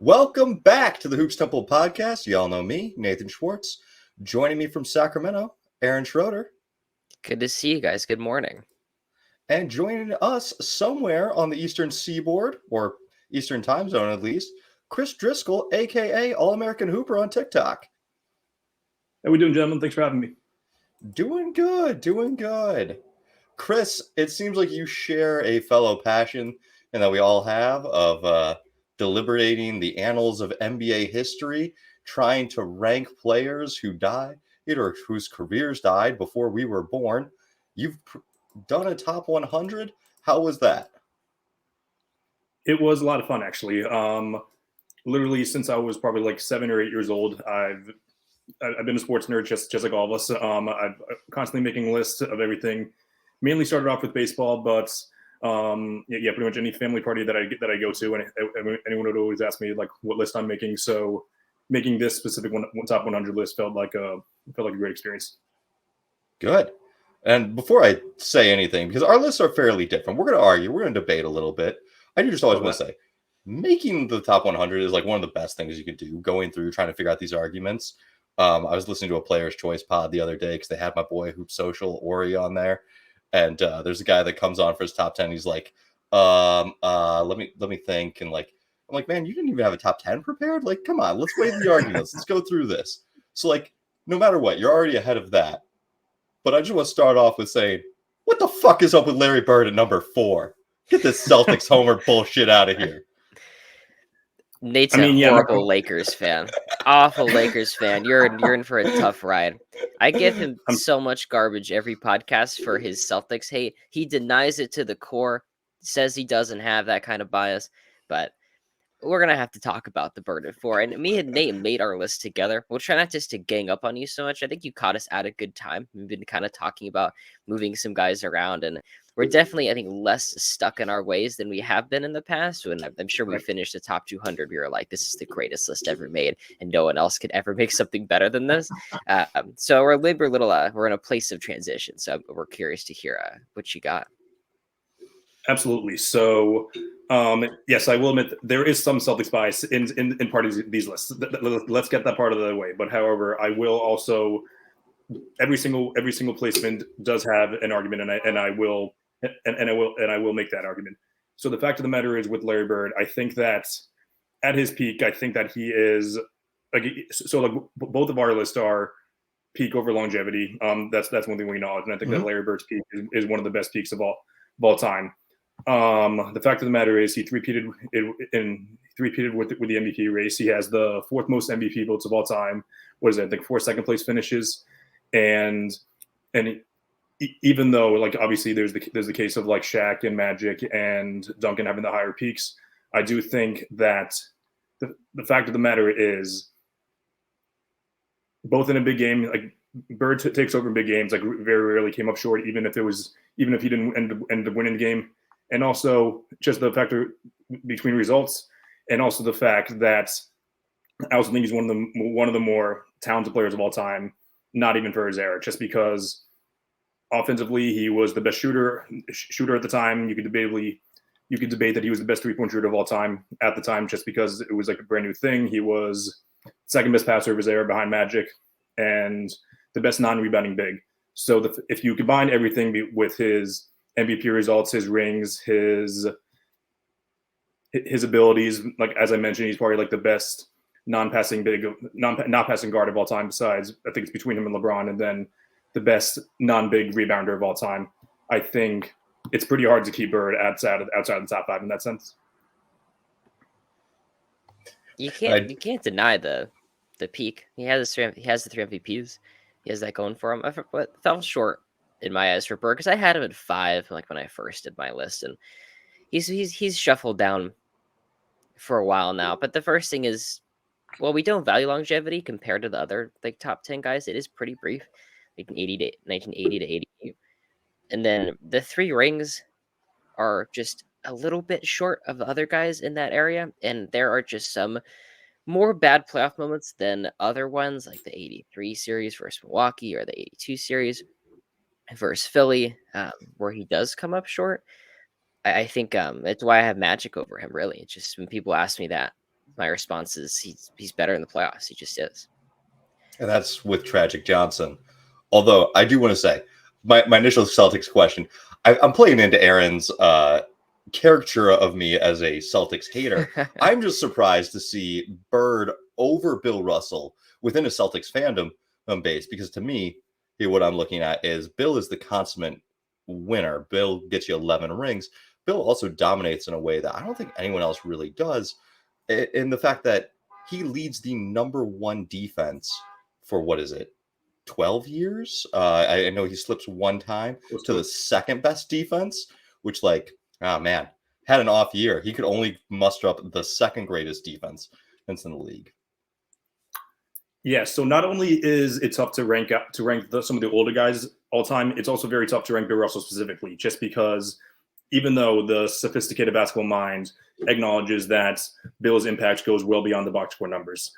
Welcome back to the Hoops Temple podcast. Y'all know me, Nathan Schwartz. Joining me from Sacramento, Aaron Schroeder. Good to see you guys. Good morning. And joining us somewhere on the Eastern Seaboard, or Eastern Time Zone at least, Chris Driscoll, a.k.a. All-American Hooper on TikTok. How we doing, gentlemen? Thanks for having me. Doing good. Chris, it seems like you share a fellow passion, and that we all have, of deliberating the annals of NBA history, trying to rank players who died or whose careers died before we were born. You've done a top 100. How was that? It was a lot of fun, actually. Literally, since I was probably like 7 or 8 years old, I've been a sports nerd, just like all of us. I'm constantly making lists of everything. Mainly started off with baseball, but pretty much any family party that I go to, and anyone would always ask me like what list I'm making. So making this specific one top 100 list felt like a great experience. Good. And before I say anything, because our lists are fairly different, we're going to argue, we're going to debate a little bit. I do just always want to say, making the top 100 is like one of the best things you could do, going through trying to figure out these arguments. I was listening to a Player's Choice pod the other day because they had my boy Hoop Social Ori on there. And there's a guy that comes on for his top 10. He's like, let me think. And like, I'm like, man, you didn't even have a top 10 prepared? Like, come on, let's weigh the arguments. Let's go through this. So like, no matter what, you're already ahead of that. But I just want to start off with saying, what the fuck is up with Larry Bird at number 4? Get this Celtics homer bullshit out of here. Nate's a horrible Lakers fan. Awful Lakers fan. You're in for a tough ride. I give him so much garbage every podcast for his Celtics hate. He denies it to the core, says he doesn't have that kind of bias, but we're going to have to talk about the Bird at 4. And me and Nate made our list together. We'll try not just to gang up on you so much. I think you caught us at a good time. We've been kind of talking about moving some guys around, and we're definitely, I think, less stuck in our ways than we have been in the past. And I'm sure we finished the top 200. We were like, this is the greatest list ever made, and no one else could ever make something better than this. So we're in a place of transition. So we're curious to hear what you got. Absolutely. So, yes, I will admit there is some Celtics bias in part of these lists. Let's get that part of the way. But however, I will also every single placement does have an argument, and I will make that argument. So the fact of the matter is, with Larry Bird, I think that at his peak, I think that he is like both of our lists are peak over longevity. That's one thing we acknowledge, and I think that Larry Bird's peak is one of the best peaks of all time. The fact of the matter is, he three-peated with the MVP race. He has the 4th most MVP votes of all time. What is it? I think 4 second place finishes, and even though, like, obviously there's the case of like Shaq and Magic and Duncan having the higher peaks, I do think that the fact of the matter is, both in a big game, like Bird takes over in big games, like very rarely came up short, even if he didn't end up winning the game. And also just the factor between results, and also the fact that I also think he's one of the more talented players of all time, not even for his era, just because offensively he was the best shooter at the time. You could debate that he was the best 3-point shooter of all time at the time, just because it was like a brand new thing. He was second best passer of his era behind Magic, and the best non-rebounding big. So if you combine everything with his MVP results, his rings, his abilities, like as I mentioned, he's probably like the best non-passing guard of all time. Besides, I think it's between him and LeBron, and then the best non-big rebounder of all time. I think it's pretty hard to keep Bird outside of the top 5 in that sense. You can't deny the peak. He has the 3 MVPs. He has that going for him. I fell short in my eyes for Bird, because I had him at 5, like when I first did my list, and he's shuffled down for a while now. But the first thing is, well, we don't value longevity compared to the other like top 10 guys. It is pretty brief, like 1980 to 88, and then the 3 rings are just a little bit short of the other guys in that area, and there are just some more bad playoff moments than other ones, like the 83 series versus Milwaukee or the 82 series versus Philly, where he does come up short. I think it's why I have Magic over him, really. It's just when people ask me that, my response is he's better in the playoffs. He just is. And that's with Tragic Johnson. Although I do want to say, my initial Celtics question, I'm playing into Aaron's caricature of me as a Celtics hater. I'm just surprised to see Bird over Bill Russell within a Celtics fandom base, because to me, what I'm looking at is Bill is the consummate winner. Bill gets you 11 rings. Bill also dominates in a way that I don't think anyone else really does, in the fact that he leads the #1 defense for 12 years? I know he slips one time to the second best defense, which, like, oh man, had an off year. He could only muster up the second greatest defense in the league. Yeah, so not only is it tough to rank some of the older guys all time, it's also very tough to rank Bill Russell specifically, just because even though the sophisticated basketball mind acknowledges that Bill's impact goes well beyond the box score numbers,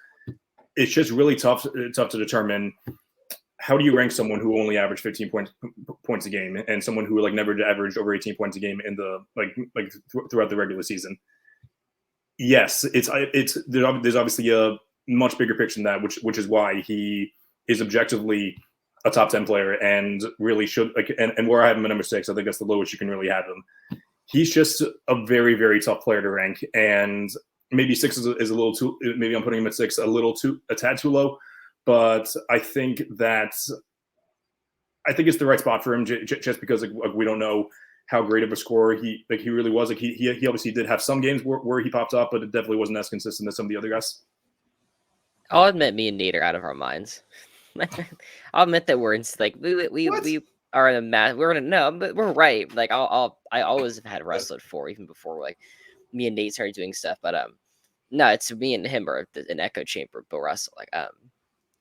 it's just really tough to determine how do you rank someone who only averaged 15 points a game and someone who like never averaged over 18 points a game in the throughout the regular season. Yes, there's obviously a much bigger picture than that, which is why he is objectively a top 10 player and really should, and where I have him at number 6, I think that's the lowest you can really have him. He's just a very, very tough player to rank, and maybe 6 is a little too, maybe I'm putting him at 6 a tad too low, but I think it's the right spot for him just because we don't know how great of a scorer he really was. Like he obviously did have some games where he popped up, but it definitely wasn't as consistent as some of the other guys. I'll admit me and Nate are out of our minds. I'll admit that we're in we are in a math. But we're right. Like I always have had Russell at 4 even before like me and Nate started doing stuff. But no, it's me and him are an echo chamber. Bill Russell, like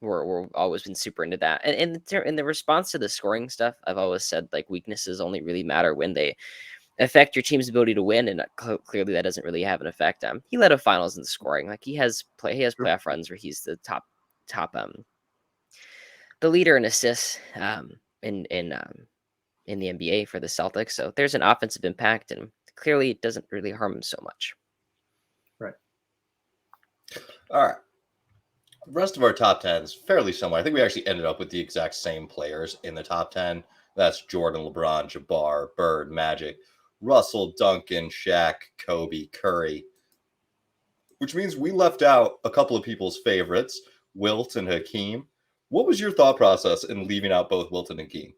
we're always been super into that. And in the response to the scoring stuff, I've always said like weaknesses only really matter when they affect your team's ability to win, and clearly that doesn't really have an effect. He led a finals in scoring. Like he has playoff runs where he's the top the leader in assists in the NBA for the Celtics. So there's an offensive impact, and clearly it doesn't really harm him so much. Right. All right. The rest of our top 10 is fairly similar. I think we actually ended up with the exact same players in the top 10. That's Jordan, LeBron, Jabbar, Bird, Magic, Russell, Duncan, Shaq, Kobe, Curry, which means we left out a couple of people's favorites, Wilt and Hakeem. What was your thought process in leaving out both Wilt and Hakeem?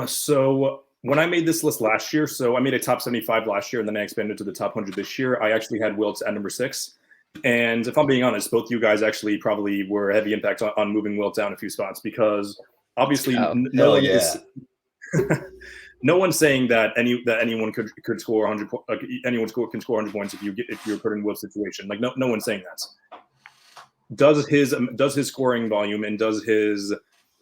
So when I made this list last year, so I made a top 75 last year, and then I expanded to the top 100 this year. I actually had Wilt at number 6. And if I'm being honest, both you guys actually probably were a heavy impact on moving Wilt down a few spots, because obviously no one's saying that anyone could score 100. Anyone can score 100 points if you're put in Wilt's situation. Like no one's saying that. Does his scoring volume and does his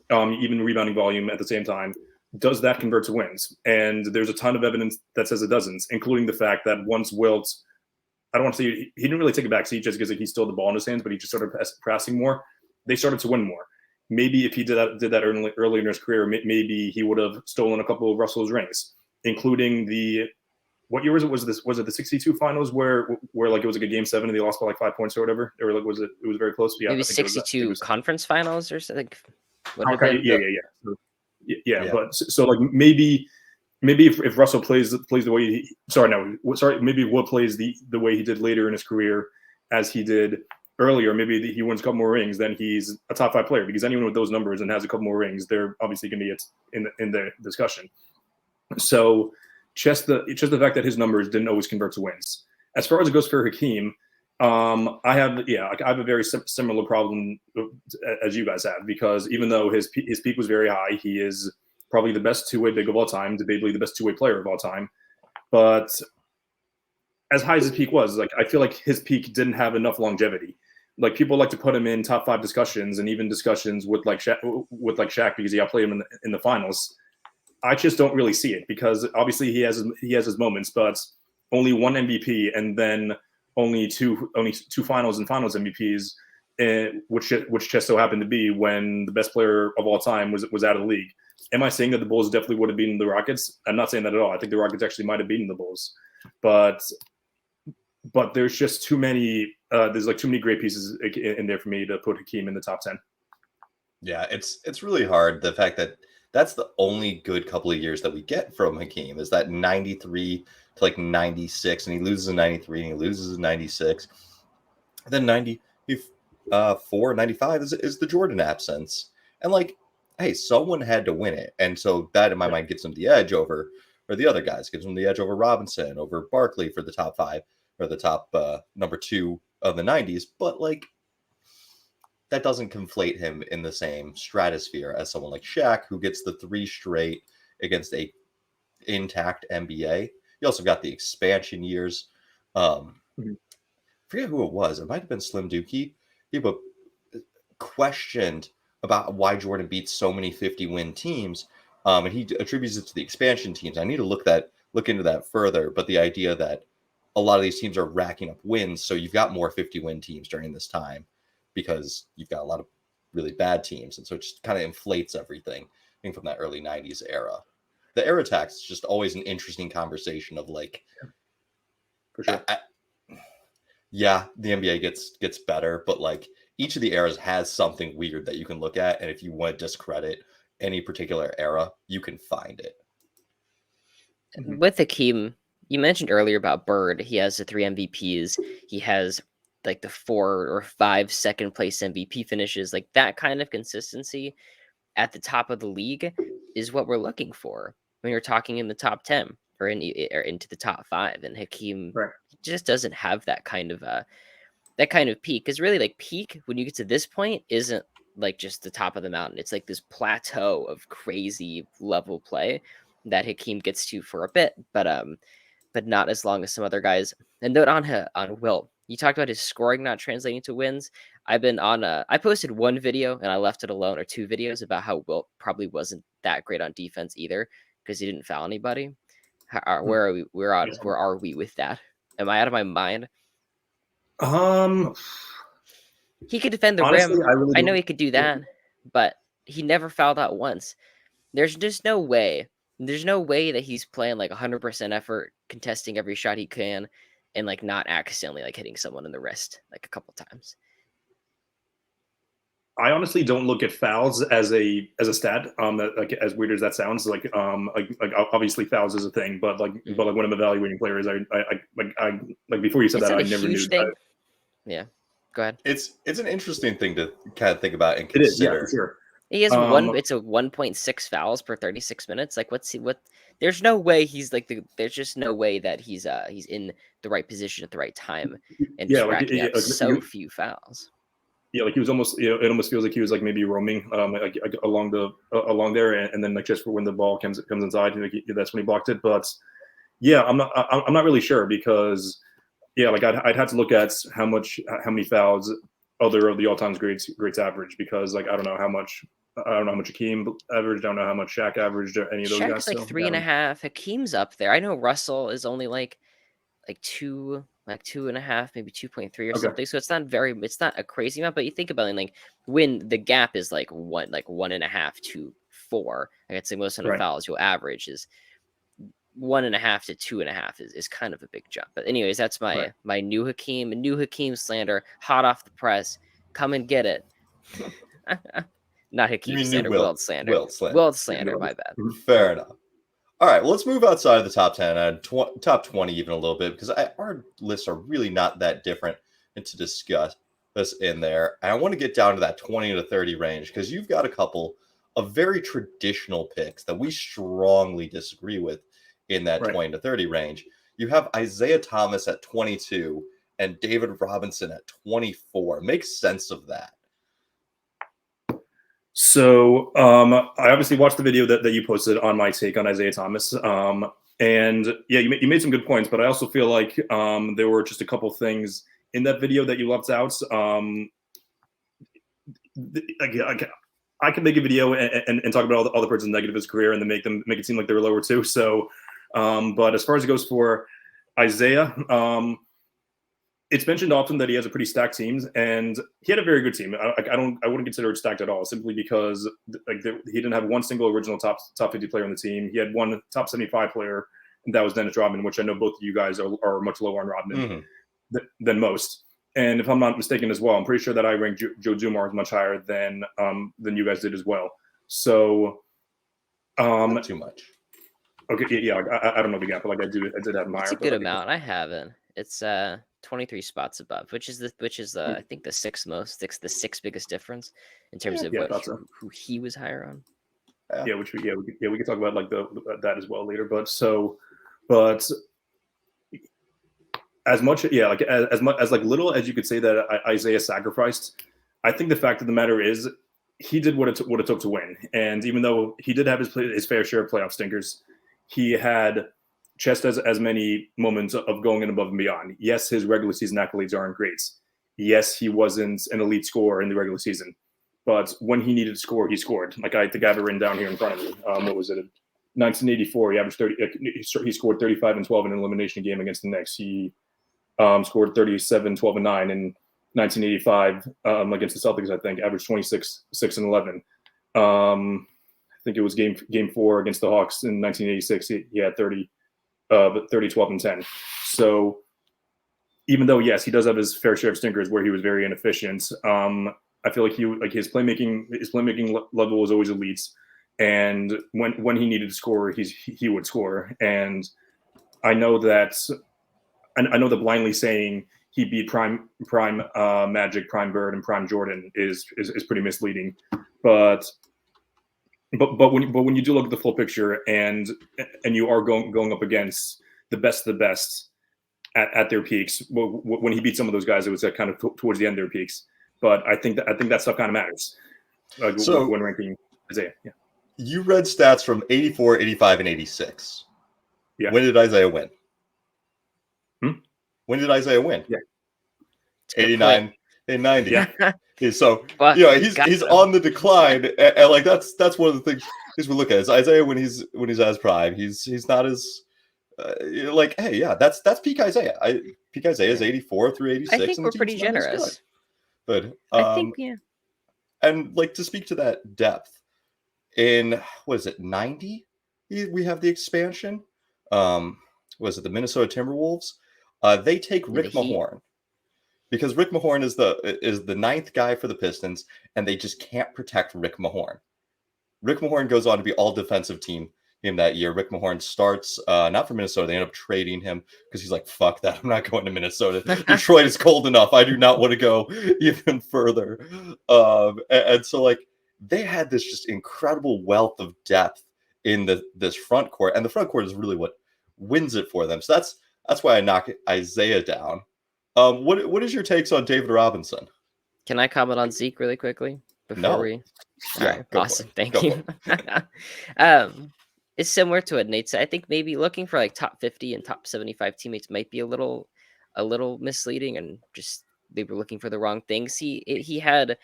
even rebounding volume at the same time, does that convert to wins? And there's a ton of evidence that says it doesn't, including the fact that once Wilt, I don't want to say he didn't really take a back seat just because he still had the ball in his hands, but he just started passing more. They started to win more. Maybe if he did that early in his career, maybe he would have stolen a couple of Russell's rings, including what year was it? Was it the 62 finals where like it was like a game 7 and they lost by like 5 points or whatever? Or like it was very close. Yeah, maybe 62 conference finals or something. Okay, yeah. But so like maybe if Russell plays the way maybe Wilt plays the way he did later in his career as he did earlier, maybe he wins a couple more rings, then he's a top 5 player, because anyone with those numbers and has a couple more rings, they're obviously going to be in the discussion. So just the fact that his numbers didn't always convert to wins. As far as it goes for Hakeem, I have a very similar problem as you guys have, because even though his peak was very high, he is probably the best two-way big of all time, debatably the best two-way player of all time. But as high as his peak was, like I feel like his peak didn't have enough longevity. Like people like to put him in top 5 discussions and even discussions with Shaq because he outplayed him in the finals. I just don't really see it, because obviously he has his moments, but only one MVP and then only two finals and finals MVPs, which just so happened to be when the best player of all time was out of the league. Am I saying that the Bulls definitely would have beaten the Rockets? I'm not saying that at all. I think the Rockets actually might have beaten the Bulls, but but there's just too many. There's like too many great pieces in there for me to put Hakeem in the top 10. Yeah, it's really hard. The fact that that's the only good couple of years that we get from Hakeem is that 93 to like 96, and he loses in 93 and he loses in 96. And then 94, 95 is the Jordan absence. And like, hey, someone had to win it. And so that in my mind gives him the edge over or the other guys, gives him the edge over Robinson, over Barkley for the top 5 or the top number 2 of the 90s. But like, that doesn't conflate him in the same stratosphere as someone like Shaq, who gets the 3 straight against a intact NBA. You also got the expansion years. Forget who it was. It might have been Slim Dookie. People questioned about why Jordan beat so many 50-win teams, and he attributes it to the expansion teams. I need to look into that further, but the idea that a lot of these teams are racking up wins, so you've got more 50-win teams during this time because you've got a lot of really bad teams, and so it just kind of inflates everything from that early 90s era. The era tax is just always an interesting conversation of like, for sure. Yeah, the NBA gets better, but like each of the eras has something weird that you can look at, and if you want to discredit any particular era, you can find it. With Hakeem, you mentioned earlier about Bird. He has the 3 MVPs. He has like the 4 or 5 second place MVP finishes. Like that kind of consistency at the top of the league is what we're looking for when you're talking in the top 10 or into the top 5. And Hakeem just doesn't have that kind of peak, because really like peak when you get to this point isn't like just the top of the mountain. It's like this plateau of crazy level play that Hakeem gets to for a bit, but not as long as some other guys. And note on Wilt, you talked about his scoring not translating to wins. I've been on I posted one video and I left it alone, or 2 videos, about how Wilt probably wasn't that great on defense either because he didn't foul anybody. Where are we? Where are we with that? Am I out of my mind? He could defend the rim. I know he could do that, but he never fouled out once. There's just no way. There's no way that he's playing like 100% effort, contesting every shot he can, and like not accidentally like hitting someone in the wrist like a couple times. I honestly don't look at fouls as a stat. That, like, as weird as that sounds, like obviously fouls is a thing, but when I'm evaluating players, I before you said that, I never knew that. Yeah, go ahead. It's an interesting thing to kind of think about and consider. It is, yeah, for sure. He has it's a 1.6 fouls per 36 minutes. Like what there's no way he's like there's just no way that he's in the right position at the right time and just racking up few fouls. Yeah, like he was almost, it almost feels like he was like maybe roaming along there, and then like just for when the ball comes inside, that's when he blocked it. But yeah, I'm not really sure, because like I'd have to look at how many fouls other of the all-time greats average, because like I don't know how much Hakeem averaged. I don't know how much Shaq averaged, or any of those guys. Shaq's like 3.5. Hakeem's up there. I know Russell is only like 2.5, maybe 2.3 or something. So it's not a crazy amount, but you think about it, like when the gap is like 1.5 to 4, like I'd say most of the fouls you'll average is 1.5 to 2.5 is kind of a big jump. But anyways, that's my new Hakeem slander, hot off the press. Come and get it. Not Hakeem slander, Wilt slander. Wilt slander, my bad. Fair enough. All right, well, let's move outside of the top 10 and top 20 even a little bit, because our lists are really not that different, and to discuss this in there. And I want to get down to that 20 to 30 range, because you've got a couple of very traditional picks that we strongly disagree with in that 20 to 30 range. You have Isaiah Thomas at 22 and David Robinson at 24. Make sense of that. So I obviously watched the video that you posted on my take on Isaiah Thomas. And yeah, you made some good points, but I also feel like there were just a couple things in that video that you left out. I could make a video and talk about all the parts negative of his career and then make it seem like they were lower too. So, but as far as it goes for Isaiah, it's mentioned often that he has a pretty stacked team, and he had a very good team. I wouldn't consider it stacked at all, simply because he didn't have one single original top 50 player on the team. He had one top 75 player, and that was Dennis Rodman, which I know both of you guys are much lower on Rodman. Mm-hmm. than most. And if I'm not mistaken as well, I'm pretty sure that I ranked Joe Dumars much higher than you guys did as well. So, not too much. Okay, yeah, I don't know the gap, but like I did have him higher. It's a good amount. I haven't. It's 23 spots above, which is I think the sixth biggest difference in terms of who he was higher on. Yeah, we can talk about like that as well later. But as much as much as like little as you could say that Isaiah sacrificed, I think the fact of the matter is he did what it took to win. And even though he did have his fair share of playoff stinkers, he had just as many moments of going in above and beyond. Yes, his regular season accolades aren't great. Yes, he wasn't an elite scorer in the regular season. But when he needed to score, he scored. Like I think I have it written down here in front of me. What was it? 1984, he averaged 30. He scored 35 and 12 in an elimination game against the Knicks. He scored 37, 12 and 9 in 1985 against the Celtics. I think averaged 26, 6 and 11. I think it was game 4 against the Hawks in 1986. He had 30, 12 and 10. So even though yes, he does have his fair share of stinkers where he was very inefficient. I feel like his playmaking level was always elite, and when he needed to score, he would score. And I know that blindly saying he beat prime Magic, prime Bird, and prime Jordan is pretty misleading. But when you do look at the full picture and you are going up against the best of the best at their peaks, when he beat some of those guys, it was kind of towards the end of their peaks. But I think that stuff kind of matters. So when ranking Isaiah, yeah. You read stats from 84, 85, and 86. Yeah. When did Isaiah win? When did Isaiah win? Yeah. 89 and 90. Yeah. So he's on the decline, and like that's one of the things we look at is Isaiah when he's as prime. He's not as like, hey, yeah, that's peak Isaiah. Peak Isaiah is 84 through 86. I think we're pretty generous. But I think, yeah. And like to speak to that depth in what is it 90? We have the expansion. Was it the Minnesota Timberwolves? They take Rick Mahorn because Rick Mahorn is the ninth guy for the Pistons, and they just can't protect Rick Mahorn. Rick Mahorn goes on to be all defensive team that year. Rick Mahorn starts not for Minnesota. They end up trading him because he's like, fuck that. I'm not going to Minnesota. Detroit is cold enough. I do not want to go even further. And so like they had this just incredible wealth of depth in this front court. And the front court is really what wins it for them. So that's why I knock Isaiah down. What is your takes on David Robinson? Can I comment on Zeke really quickly before we? All right, awesome. Thank you. It's similar to what Nate said. I think maybe looking for like top 50 and top 75 teammates might be a little misleading, and just they were looking for the wrong things. He had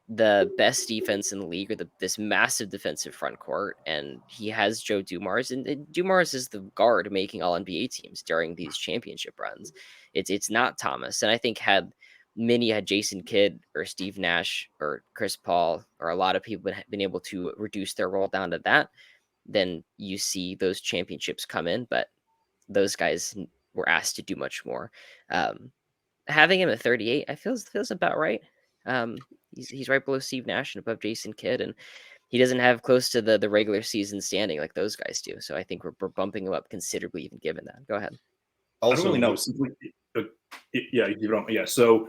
the best defense in the league, or this massive defensive front court, and he has Joe Dumars, and Dumars is the guard making all NBA teams during these championship runs. It's not Thomas, and I think had Jason Kidd or Steve Nash or Chris Paul or a lot of people been able to reduce their role down to that, then you see those championships come in. But those guys were asked to do much more. Having him at 38, I feels about right. He's right below Steve Nash and above Jason Kidd, and he doesn't have close to the regular season standing like those guys do. So I think we're bumping him up considerably, even given that. Go ahead. I don't really know. Yeah. So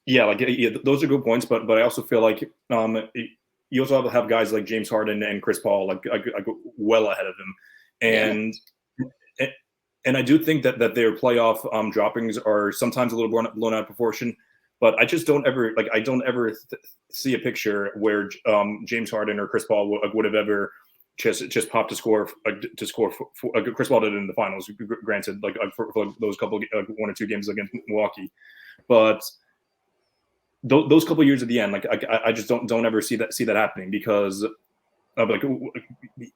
those are good points, but I also feel like you also have guys like James Harden and Chris Paul like well ahead of him, and I do think that their playoff droppings are sometimes a little blown out of proportion. But I just don't ever see a picture where James Harden or Chris Paul would have ever just popped to score. Chris Paul did it in the finals, granted, for those couple 1 or 2 games against Milwaukee, but those couple years at the end, I just don't ever see that happening because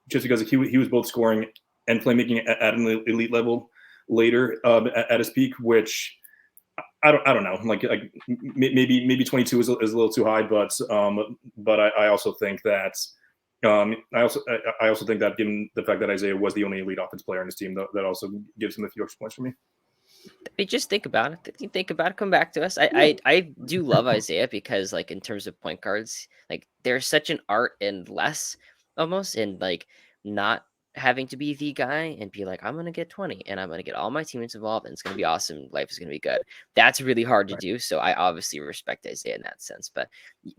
because he was both scoring and playmaking at an elite level later at his peak, which. I don't know. Like maybe 22 is a little too high, but I also think that I also think that given the fact that Isaiah was the only elite offensive player on his team, that also gives him a few extra points for me. Just think about it. Think about it. Come back to us. I do love Isaiah because, like, in terms of point guards, like, there's such an art in less, almost, in like not having to be the guy and be like, I'm gonna get 20 and I'm gonna get all my teammates involved and it's gonna be awesome. Life is gonna be good. That's really hard to do. So I obviously respect Isaiah in that sense. But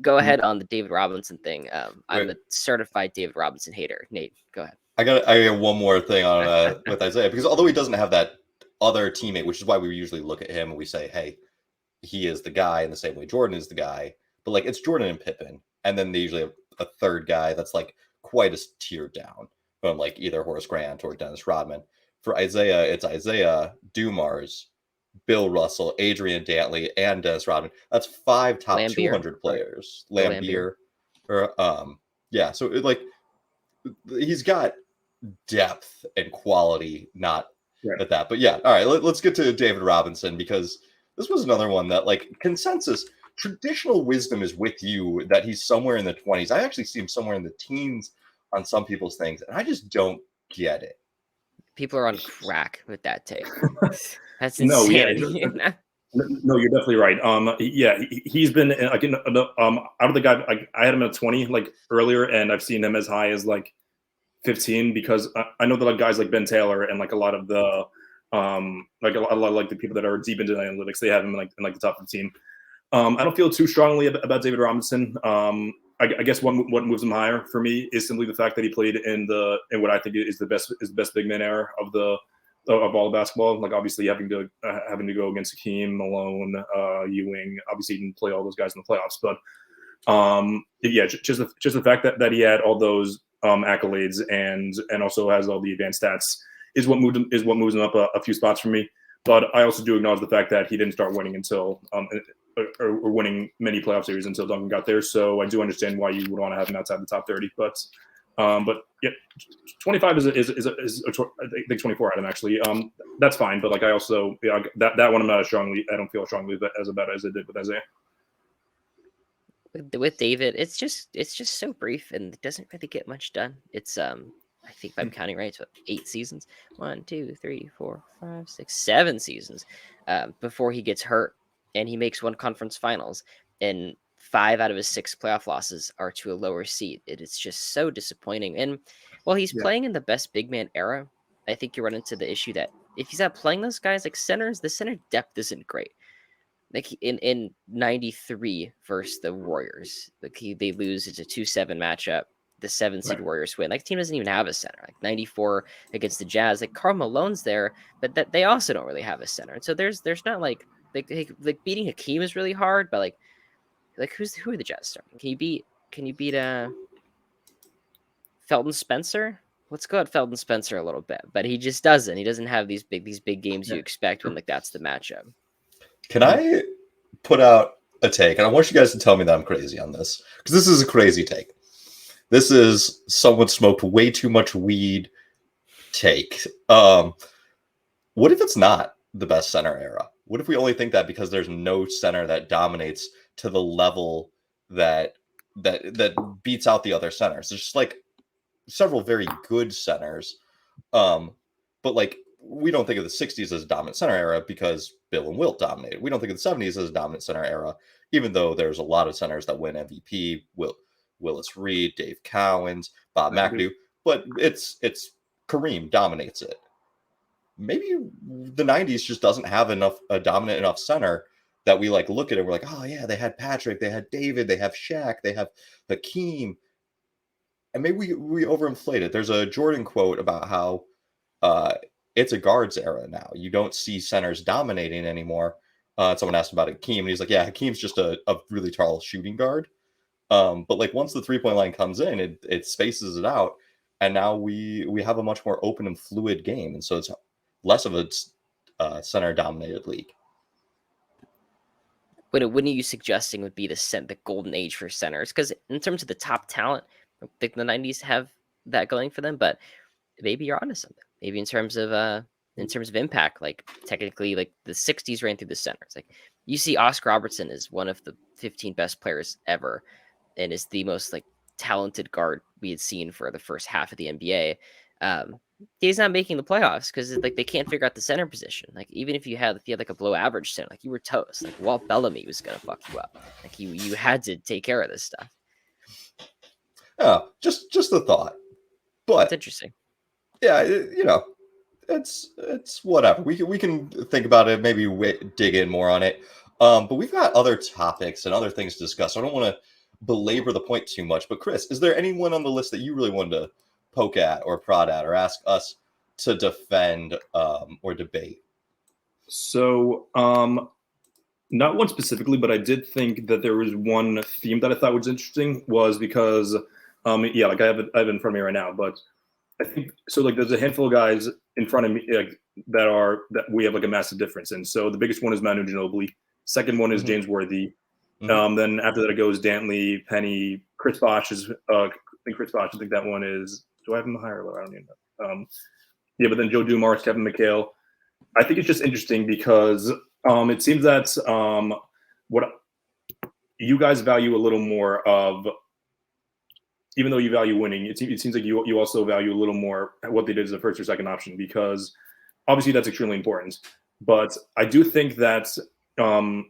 go ahead on the David Robinson thing. I'm a certified David Robinson hater. Nate, go ahead. I got one more thing on with Isaiah, because although he doesn't have that other teammate, which is why we usually look at him and we say, hey, he is the guy in the same way Jordan is the guy. But like, it's Jordan and Pippen, and then they usually have a third guy that's like quite a tier down from like either Horace Grant or Dennis Rodman. For Isaiah, it's Isaiah, Dumars, Bill Russell, Adrian Dantley, and Dennis Rodman. That's 5 top Lambeer. 200 players. Lambeer. Or yeah, so he's got depth and quality, not at that. But yeah, all right, let's get to David Robinson, because this was another one that, like, consensus, traditional wisdom is with you that he's somewhere in the 20s. I actually see him somewhere in the teens on some people's things, and I just don't get it. People are on crack with that take. That's insanity. No, you're definitely right. He's been again out of the guy. I had him at 20 like earlier, and I've seen him as high as like 15, because I know that like guys like Ben Taylor and like a lot of the like a lot of like the people that are deep into analytics, they have him in the top 15. I don't feel too strongly about David Robinson. I guess what moves him higher for me is simply the fact that he played in what I think is the best big man era of all of basketball. Like, obviously having to go against Hakeem, Malone, Ewing. Obviously he didn't play all those guys in the playoffs, but just the fact that he had all those accolades and also has all the advanced stats is what moves him up a few spots for me. But I also do acknowledge the fact that he didn't start winning until or winning many playoff series until Duncan got there. So I do understand why you would want to have him outside the top 30. But yeah, 25 is I think 24 had him actually. That's fine. But like, I also that one I don't feel strongly as about as I did with Isaiah. With David, it's just so brief and it doesn't really get much done. It's I think if I'm counting right, it's what, 8 seasons, 1, 2, 3, 4, 5, 6, 7 seasons before he gets hurt, and he makes one conference finals, and 5 out of his 6 playoff losses are to a lower seed. It's just so disappointing. And while he's playing in the best big man era, I think you run into the issue that if he's not playing those guys like centers, the center depth isn't great. Like in 93 versus the Warriors, like they lose. It's a 2-7 matchup. The 7 seed Warriors win. Like, team doesn't even have a center. Like 94 against the Jazz, like Karl Malone's there, but that they also don't really have a center. And so there's not like beating Hakeem is really hard, but like who are the Jazz starting? Can you beat Felton Spencer? Let's go at Felton Spencer a little bit, but he just doesn't. He doesn't have these big games you expect when like that's the matchup. Can I put out a take? And I want you guys to tell me that I'm crazy on this, because this is a crazy take. This is someone smoked way too much weed take. What if it's not the best center era? What if we only think that because there's no center that dominates to the level that beats out the other centers? There's just like several very good centers. But like, we don't think of the 60s as a dominant center era because Bill and Wilt dominated. We don't think of the 70s as a dominant center era, even though there's a lot of centers that win MVP. Willis Reed, Dave Cowens, Bob McAdoo, but it's Kareem dominates it. Maybe the 90s just doesn't have a dominant enough center that we like look at it. We're like, oh yeah, they had Patrick, they had David, they have Shaq, they have Hakeem, and maybe we overinflate it. There's a Jordan quote about how it's a guards era now. You don't see centers dominating anymore. Someone asked about Hakeem, and he's like, yeah, Hakeem's just a really tall shooting guard. But like, once the 3-point line comes in, it spaces it out, and now we have a much more open and fluid game, and so it's less of a center dominated league. What are you suggesting would be the golden age for centers? Because in terms of the top talent, I think the 90s have that going for them, but maybe you're onto something. Maybe in terms of impact, like technically, like the 60s ran through the centers. Like, you see Oscar Robertson is one of the 15 best players ever, and is the most like talented guard we had seen for the first half of the NBA. he's not making the playoffs because like they can't figure out the center position. Like even if you had like a below average center, like you were toast. Like Walt Bellamy was gonna fuck you up. Like you had to take care of this stuff. Oh, just a thought, but it's interesting. Yeah, it's whatever. We can think about it, maybe dig in more on it. But we've got other topics and other things to discuss. So I don't want to belabor the point too much. But Chris, is there anyone on the list that you really wanted to poke at or prod at or ask us to defend or debate? So, not one specifically, but I did think that there was one theme that I thought was interesting, was because, like I have it in front of me right now, but I think so. Like, there's a handful of guys in front of me that we have like a massive difference in. So the biggest one is Manu Ginobili. Second one is James Worthy. Then after that it goes Dantley, Penny, Chris Bosh is. I think Chris Bosh. I think that one is. Do I have him higher or lower? I don't even know. But then Joe Dumars, Kevin McHale. I think it's just interesting because it seems that what you guys value a little more of. Even though you value winning, it seems like you also value a little more what they did as a first or second option, because obviously that's extremely important. But I do think that again,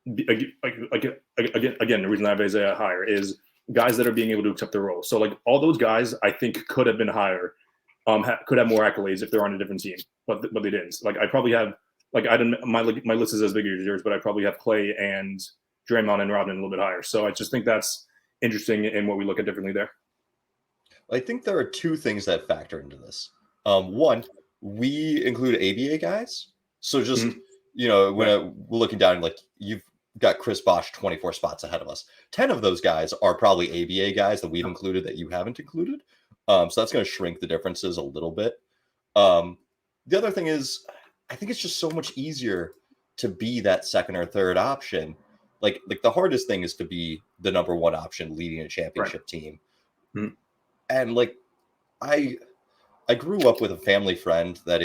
the reason I have Isaiah higher is guys that are being able to accept their role. So like all those guys, I think could have been higher, could have more accolades if they're on a different team, but they didn't. Like I probably have I didn't my list is as big as yours, but I probably have Clay and Draymond and Rodman a little bit higher. So I just think that's interesting in what we look at differently there. I think there are two things that factor into this. One, we include ABA guys. So just, when we're looking down, like you've got Chris Bosh 24 spots ahead of us. 10 of those guys are probably ABA guys that we've included that you haven't included. So that's going to shrink the differences a little bit. The other thing is, I think it's just so much easier to be that second or third option. Like the hardest thing is to be the number one option leading a championship team. And like I grew up with a family friend that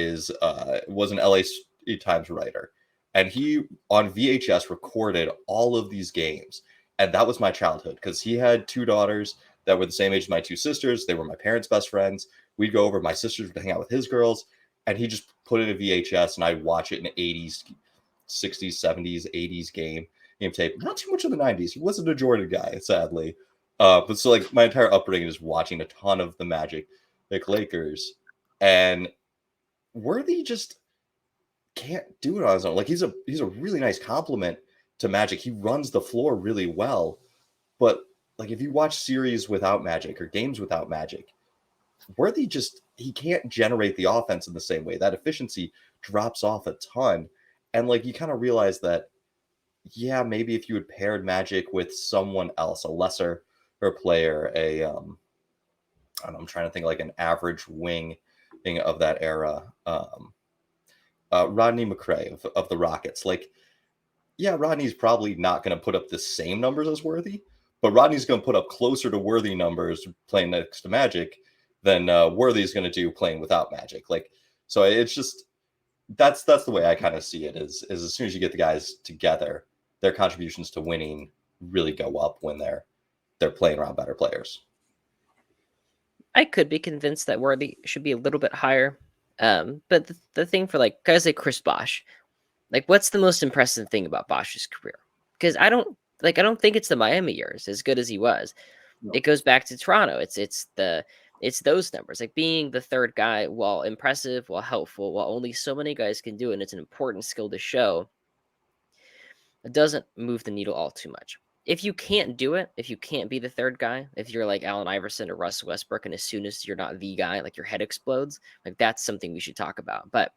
was an LA Times writer, and he on VHS recorded all of these games. And that was my childhood because he had two daughters that were the same age as my two sisters. They were my parents' best friends. We'd go over, my sisters would hang out with his girls, and he just put it in VHS and I'd watch it in 80s, 60s, 70s, 80s game tape. Not too much of the 90s. He wasn't a Jordan guy, sadly. But so like my entire upbringing is watching a ton of the Magic, like Lakers, and Worthy just can't do it on his own. Like he's a really nice compliment to Magic. He runs the floor really well, but like if you watch series without Magic or games without Magic, Worthy he can't generate the offense in the same way. That efficiency drops off a ton, and like you kind of realize that. Yeah, maybe if you had paired Magic with someone else, a lesser player, I don't know, I'm trying to think like an average wing of that era. Rodney McRae of the Rockets. Like, yeah, Rodney's probably not going to put up the same numbers as Worthy, but Rodney's going to put up closer to Worthy numbers playing next to Magic than Worthy's going to do playing without Magic. Like, so it's just that's the way I kind of see it. Is as soon as you get the guys together, their contributions to winning really go up when they're playing around better players. I could be convinced that Worthy should be a little bit higher. But the thing for like guys like Chris Bosh, like what's the most impressive thing about Bosh's career? Because I don't think it's the Miami years, as good as he was. No. It goes back to Toronto. It's those numbers, like being the third guy, while impressive, while helpful, while only so many guys can do it, and it's an important skill to show. It doesn't move the needle all too much. If you can't do it, if you can't be the third guy, if you're like Allen Iverson or Russ Westbrook, and as soon as you're not the guy, like your head explodes, like that's something we should talk about. But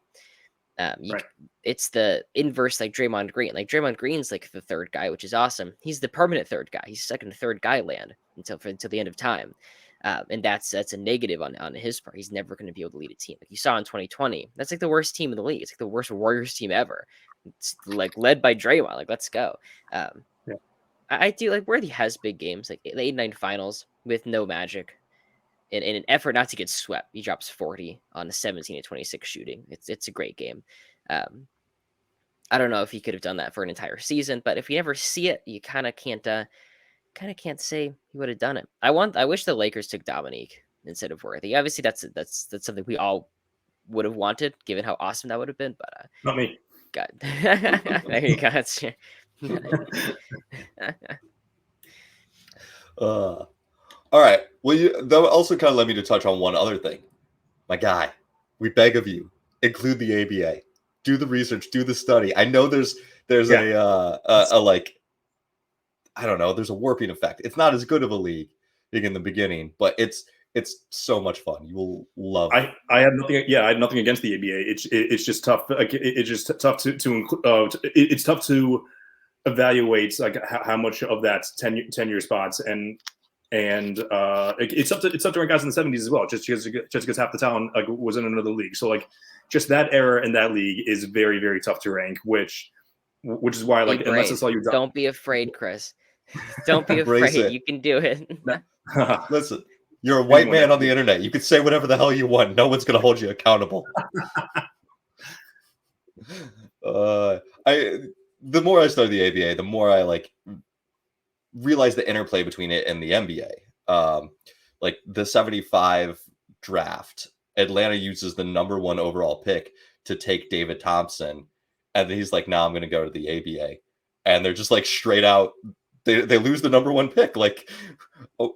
it's the inverse, like Draymond Green. Like Draymond Green's like the third guy, which is awesome. He's the permanent third guy. He's second to third guy land until the end of time. And that's a negative on his part. He's never going to be able to lead a team. Like you saw in 2020, that's like the worst team in the league. It's like the worst Warriors team ever. It's like led by Draymond. Like, let's go. I do like Worthy has big games, like the 8-9 finals with no Magic. In an effort not to get swept, he drops 40 on a 17-26 shooting. It's a great game. I don't know if he could have done that for an entire season, but if you never see it, you kind of can't say he would have done it. I wish the Lakers took Dominique. instead of worthy. Obviously, that's something we all would have wanted, given how awesome that would have been. But not me. God, there you go. All right. Well, that also kind of led me to touch on one other thing. My guy, we beg of you, include the ABA. Do the research, do the study. I know there's a like, I don't know, there's a warping effect. It's not as good of a league in the beginning, but it's so much fun. You will love it. I have nothing. Yeah, I have nothing against the ABA. It's just tough. Like it's just tough to include. It's tough to evaluate like how much of that 10-year spots and it's up to rank guys in the 70s as well. Just because half the talent like was in another league. So like just that era in that league is very, very tough to rank. Which is why like unless it's all you don't be afraid, Chris. Don't be afraid. You can do it. Listen. You're a white man on the internet. You can say whatever the hell you want. No one's going to hold you accountable. The more I study the ABA, the more I like realize the interplay between it and the NBA. Like the 75 draft, Atlanta uses the number 1 overall pick to take David Thompson. And then he's like, nah, I'm going to go to the ABA. And they're just like straight out. They lose the number 1 pick. Like,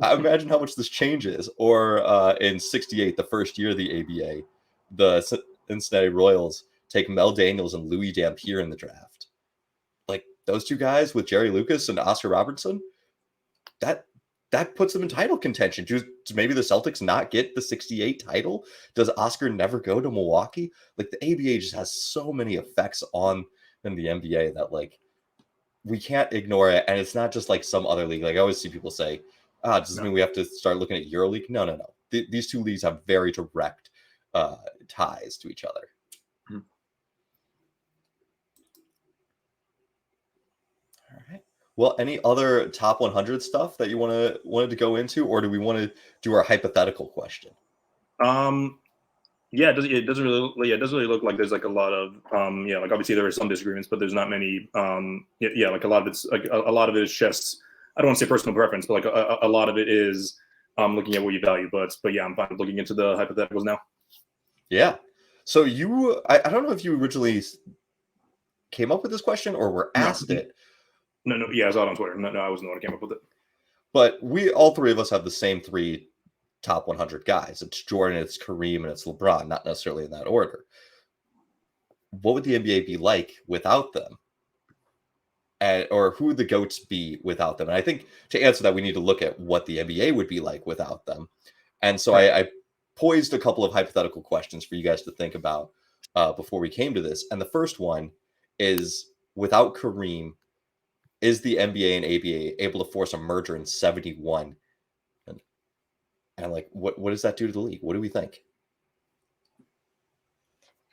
I imagine how much this changes. Or in '68, the first year of the ABA, the Cincinnati Royals take Mel Daniels and Louis Dampier in the draft. Like those two guys with Jerry Lucas and Oscar Robertson, that puts them in title contention. Do maybe the Celtics not get the '68 title? Does Oscar never go to Milwaukee? Like the ABA just has so many effects on in the NBA that like. We can't ignore it, and it's not just like some other league. Like I always see people say, does this mean we have to start looking at EuroLeague? No. These two leagues have very direct ties to each other. Mm-hmm. All right. Well, any other top 100 stuff that you wanted to go into, or do we want to do our hypothetical question? Yeah, it doesn't really look like there's like a lot of like obviously there are some disagreements, but there's not many like a lot of it's like a lot of it is just I don't want to say personal preference, but like a lot of it is looking at what you value. But yeah, I'm fine looking into the hypotheticals now. Yeah. So I don't know if you originally came up with this question or were asked it. No. Yeah, I saw it on Twitter. No, I wasn't the one who came up with it. But all three of us have the same 3 top 100 guys. It's Jordan, it's Kareem, and it's LeBron, not necessarily in that order. What would the NBA be like without them? Or who would the GOATs be without them? And I think to answer that, we need to look at what the NBA would be like without them. And so I poised a couple of hypothetical questions for you guys to think about before we came to this. And the first one is, without Kareem, is the NBA and ABA able to force a merger in 71? And like, what does that do to the league? What do we think?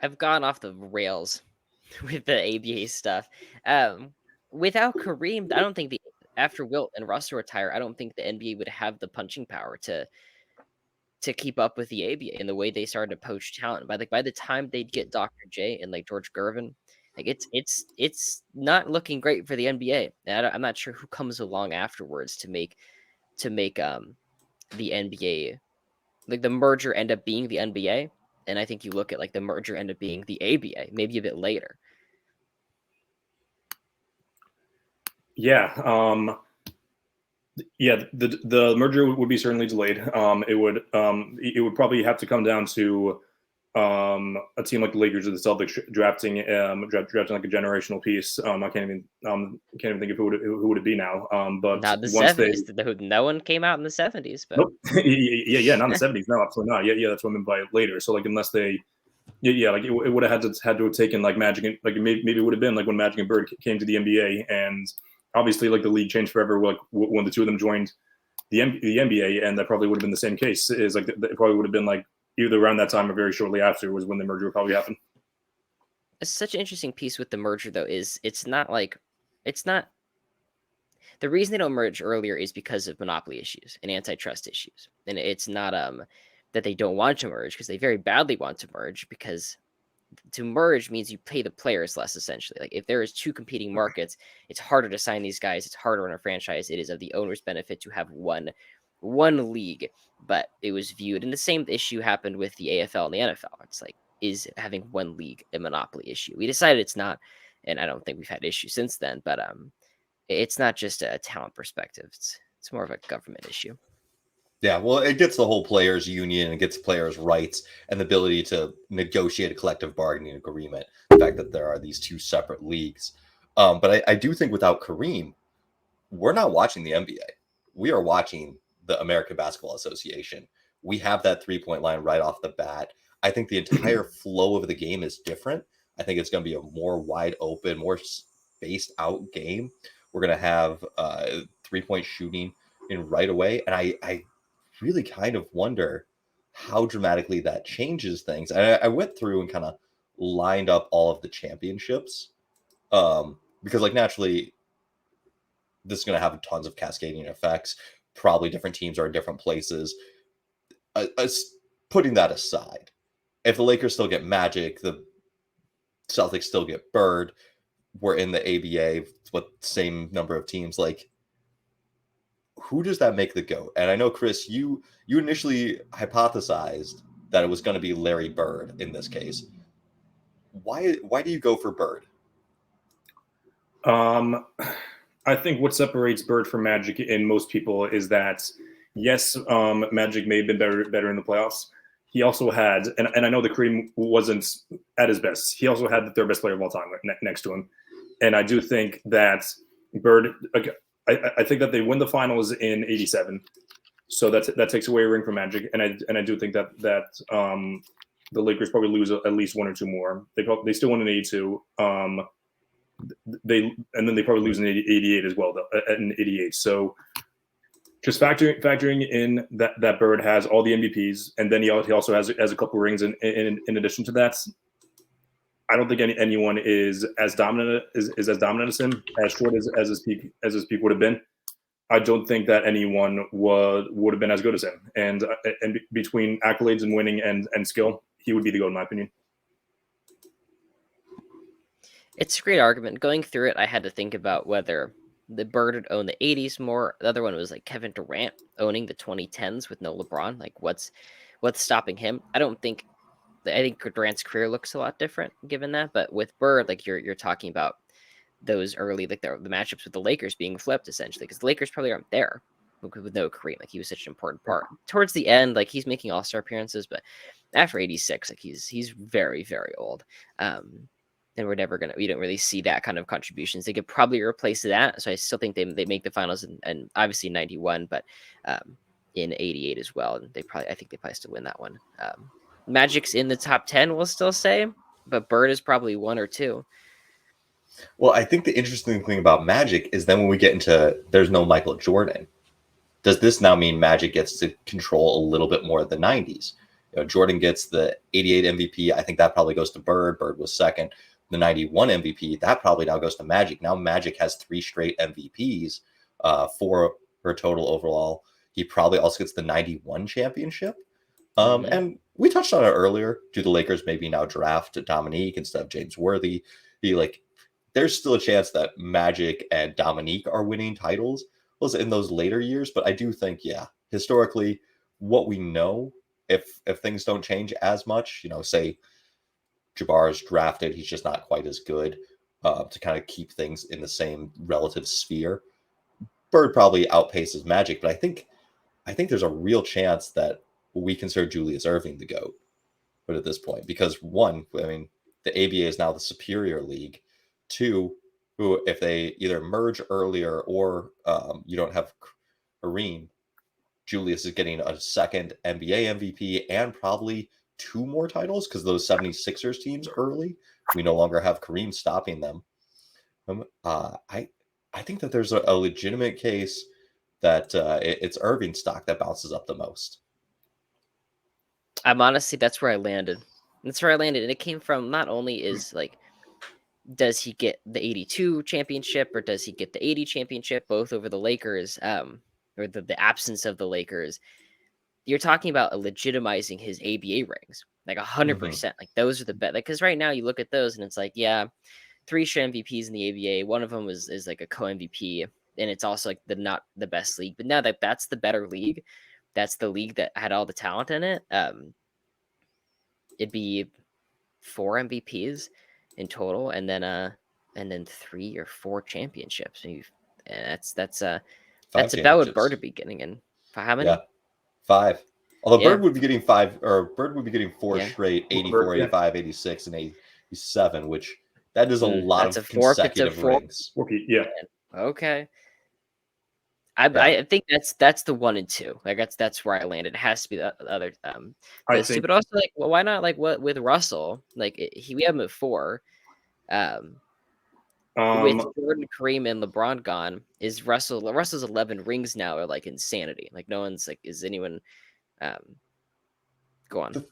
I've gone off the rails with the ABA stuff. Without Kareem, I don't think after Wilt and Russell retire, I don't think the NBA would have the punching power to keep up with the ABA in the way they started to poach talent. By the time they'd get Dr. J and like George Gervin, like it's not looking great for the NBA. And I'm not sure who comes along afterwards to make the NBA, like the merger end up being the NBA. And I think you look at like the merger end up being the ABA, maybe a bit later. Yeah. The merger would be certainly delayed. It would probably have to come down to a team like the Lakers or the Celtics drafting like a generational piece. I can't even think of who would it be now. But not the 70s. No one came out in the 70s. But nope. yeah, not in the 70s. No, absolutely not. Yeah, that's what I meant by later. So like unless they, like it would have had to have taken like Magic and like maybe it would have been like when Magic and Bird came to the NBA, and obviously like the league changed forever. Like when the two of them joined the NBA, and that probably would have been the same case. Is like it probably would have been like either around that time or very shortly after was when the merger would probably happen. It's such an interesting piece with the merger, though, is it's not the reason they don't merge earlier is because of monopoly issues and antitrust issues. And it's not that they don't want to merge, because they very badly want to merge, because to merge means you pay the players less, essentially. Like if there is 2 competing markets, it's harder to sign these guys. It's harder on a franchise. It is of the owner's benefit to have one one league, but it was viewed, and the same issue happened with the AFL and the NFL. It's like, is having one league a monopoly issue? We decided it's not, and I don't think we've had issues since then, but it's not just a talent perspective. It's more of a government issue. Yeah, well, it gets the whole players' union, it gets players' rights and the ability to negotiate a collective bargaining agreement. The fact that there are these two separate leagues. But I do think without Kareem, we're not watching the NBA. We are watching the American Basketball Association. We have that 3-point line right off the bat. I think the entire flow of the game is different. I think it's going to be a more wide open, more spaced out game. We're going to have 3-point shooting in right away. And I really kind of wonder how dramatically that changes things. And I went through and kind of lined up all of the championships because, like, naturally, this is going to have tons of cascading effects. Probably different teams are in different places. Putting that aside, if the Lakers still get Magic, the Celtics still get Bird, we're in the ABA with the same number of teams, like, who does that make the GOAT? And I know, Chris, you initially hypothesized that it was going to be Larry Bird in this case. Why do you go for Bird? I think what separates Bird from Magic in most people is that, yes, Magic may have been better in the playoffs. He also had, and I know that Kareem wasn't at his best. He also had the third best player of all time next to him. And I do think that Bird, I think that they win the finals in '87, so that takes away a ring from Magic, and I do think that the Lakers probably lose at least one or two more. They still won in '82. And then they probably lose in '88 as well, though, in '88. So just factoring in that Bird has all the MVPs, and then he also has a couple rings in addition to that. I don't think anyone is as dominant as him, as short as his peak would have been. I don't think that anyone would have been as good as him. And between accolades and winning and skill, he would be the GOAT in my opinion. It's a great argument. Going through it, I had to think about whether the Bird would own the 80s more. The other one was like Kevin Durant owning the 2010s with no LeBron. Like, what's stopping him? I think Durant's career looks a lot different given that, but with Bird, like you're talking about those early, like the matchups with the Lakers being flipped essentially, because the Lakers probably aren't there with no Kareem. Like, he was such an important part. Towards the end, like, he's making all-star appearances, but after '86, like he's very, very old. And we don't really see that kind of contributions. They could probably replace that. So I still think they make the finals and obviously '91, but in '88 as well. And I think they probably still win that one. Magic's in the top 10, we'll still say, but Bird is probably 1 or 2. Well, I think the interesting thing about Magic is then when we get into there's no Michael Jordan, does this now mean Magic gets to control a little bit more of the 90s? Jordan gets the '88 MVP. I think that probably goes to Bird. Bird was second. The '91 MVP, that probably now goes to Magic. Now Magic has 3 straight MVPs for her total overall. He probably also gets the '91 championship. And we touched on it earlier. Do the Lakers maybe now draft Dominique instead of James Worthy? There's still a chance that Magic and Dominique are winning titles in those later years. But I do think, historically, what we know, if things don't change as much, say Jabbar is drafted, he's just not quite as good to kind of keep things in the same relative sphere. Bird probably outpaces Magic, but I think there's a real chance that we consider Julius Erving the GOAT, but at this point, because one, I mean, the ABA is now the superior league. 2, who if they either merge earlier or you don't have Kareem, Julius is getting a second NBA MVP and probably 2 more titles because those 76ers teams early, we no longer have Kareem stopping them. I think that there's a legitimate case that it's Erving stock that bounces up the most. I'm honestly, that's where I landed. And it came from not only is like, does he get the '82 championship or does he get the '80 championship, both over the Lakers, or the absence of the Lakers? You're talking about legitimizing his ABA rings, like 100%. Like, those are the best. Like, because right now you look at those and it's like, 3 straight MVPs in the ABA. One of them is like a co-MVP. and it's also like not the best league. But now that's the better league. That's the league that had all the talent in it. It'd be 4 MVPs in total, and then 3 or 4 championships. And that's about what Bird would be getting in. How many? Yeah, 5. Although Bird would be getting 5, or Bird would be getting 4 straight, 84, 85, 86, and 87, which that is a lot of consecutive rings. Yeah. Okay. I think that's the 1 and 2. Like that's where I landed. It has to be the other. But also like, well, why not like what with Russell? Like we have him at 4. With Jordan, Kareem, and LeBron gone, is Russell's 11 rings now are like insanity. Like no one's like, is anyone go on.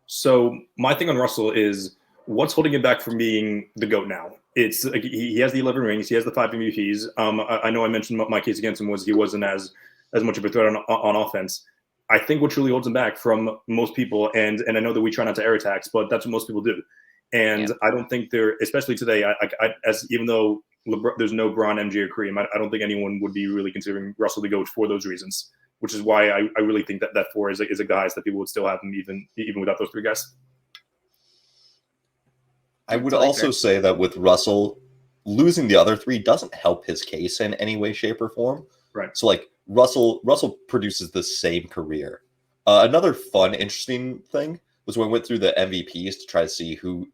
So my thing on Russell is what's holding him back from being the GOAT now? It's like he has the 11 rings, he has the 5 MVPs. I know I mentioned my case against him was he wasn't as much of a threat on offense. I think what truly holds him back from most people, and I know that we try not to air attacks, but that's what most people do. And I don't think especially today, even though there's no Bron, MJ, or Kareem, I don't think anyone would be really considering Russell the GOAT for those reasons, which is why I really think that 4 is a guys that people would still have him even without those 3 guys. I would also say that with Russell, losing the other 3 doesn't help his case in any way, shape, or form. Right. So like Russell produces the same career. Another fun, interesting thing was when we went through the MVPs to try to see who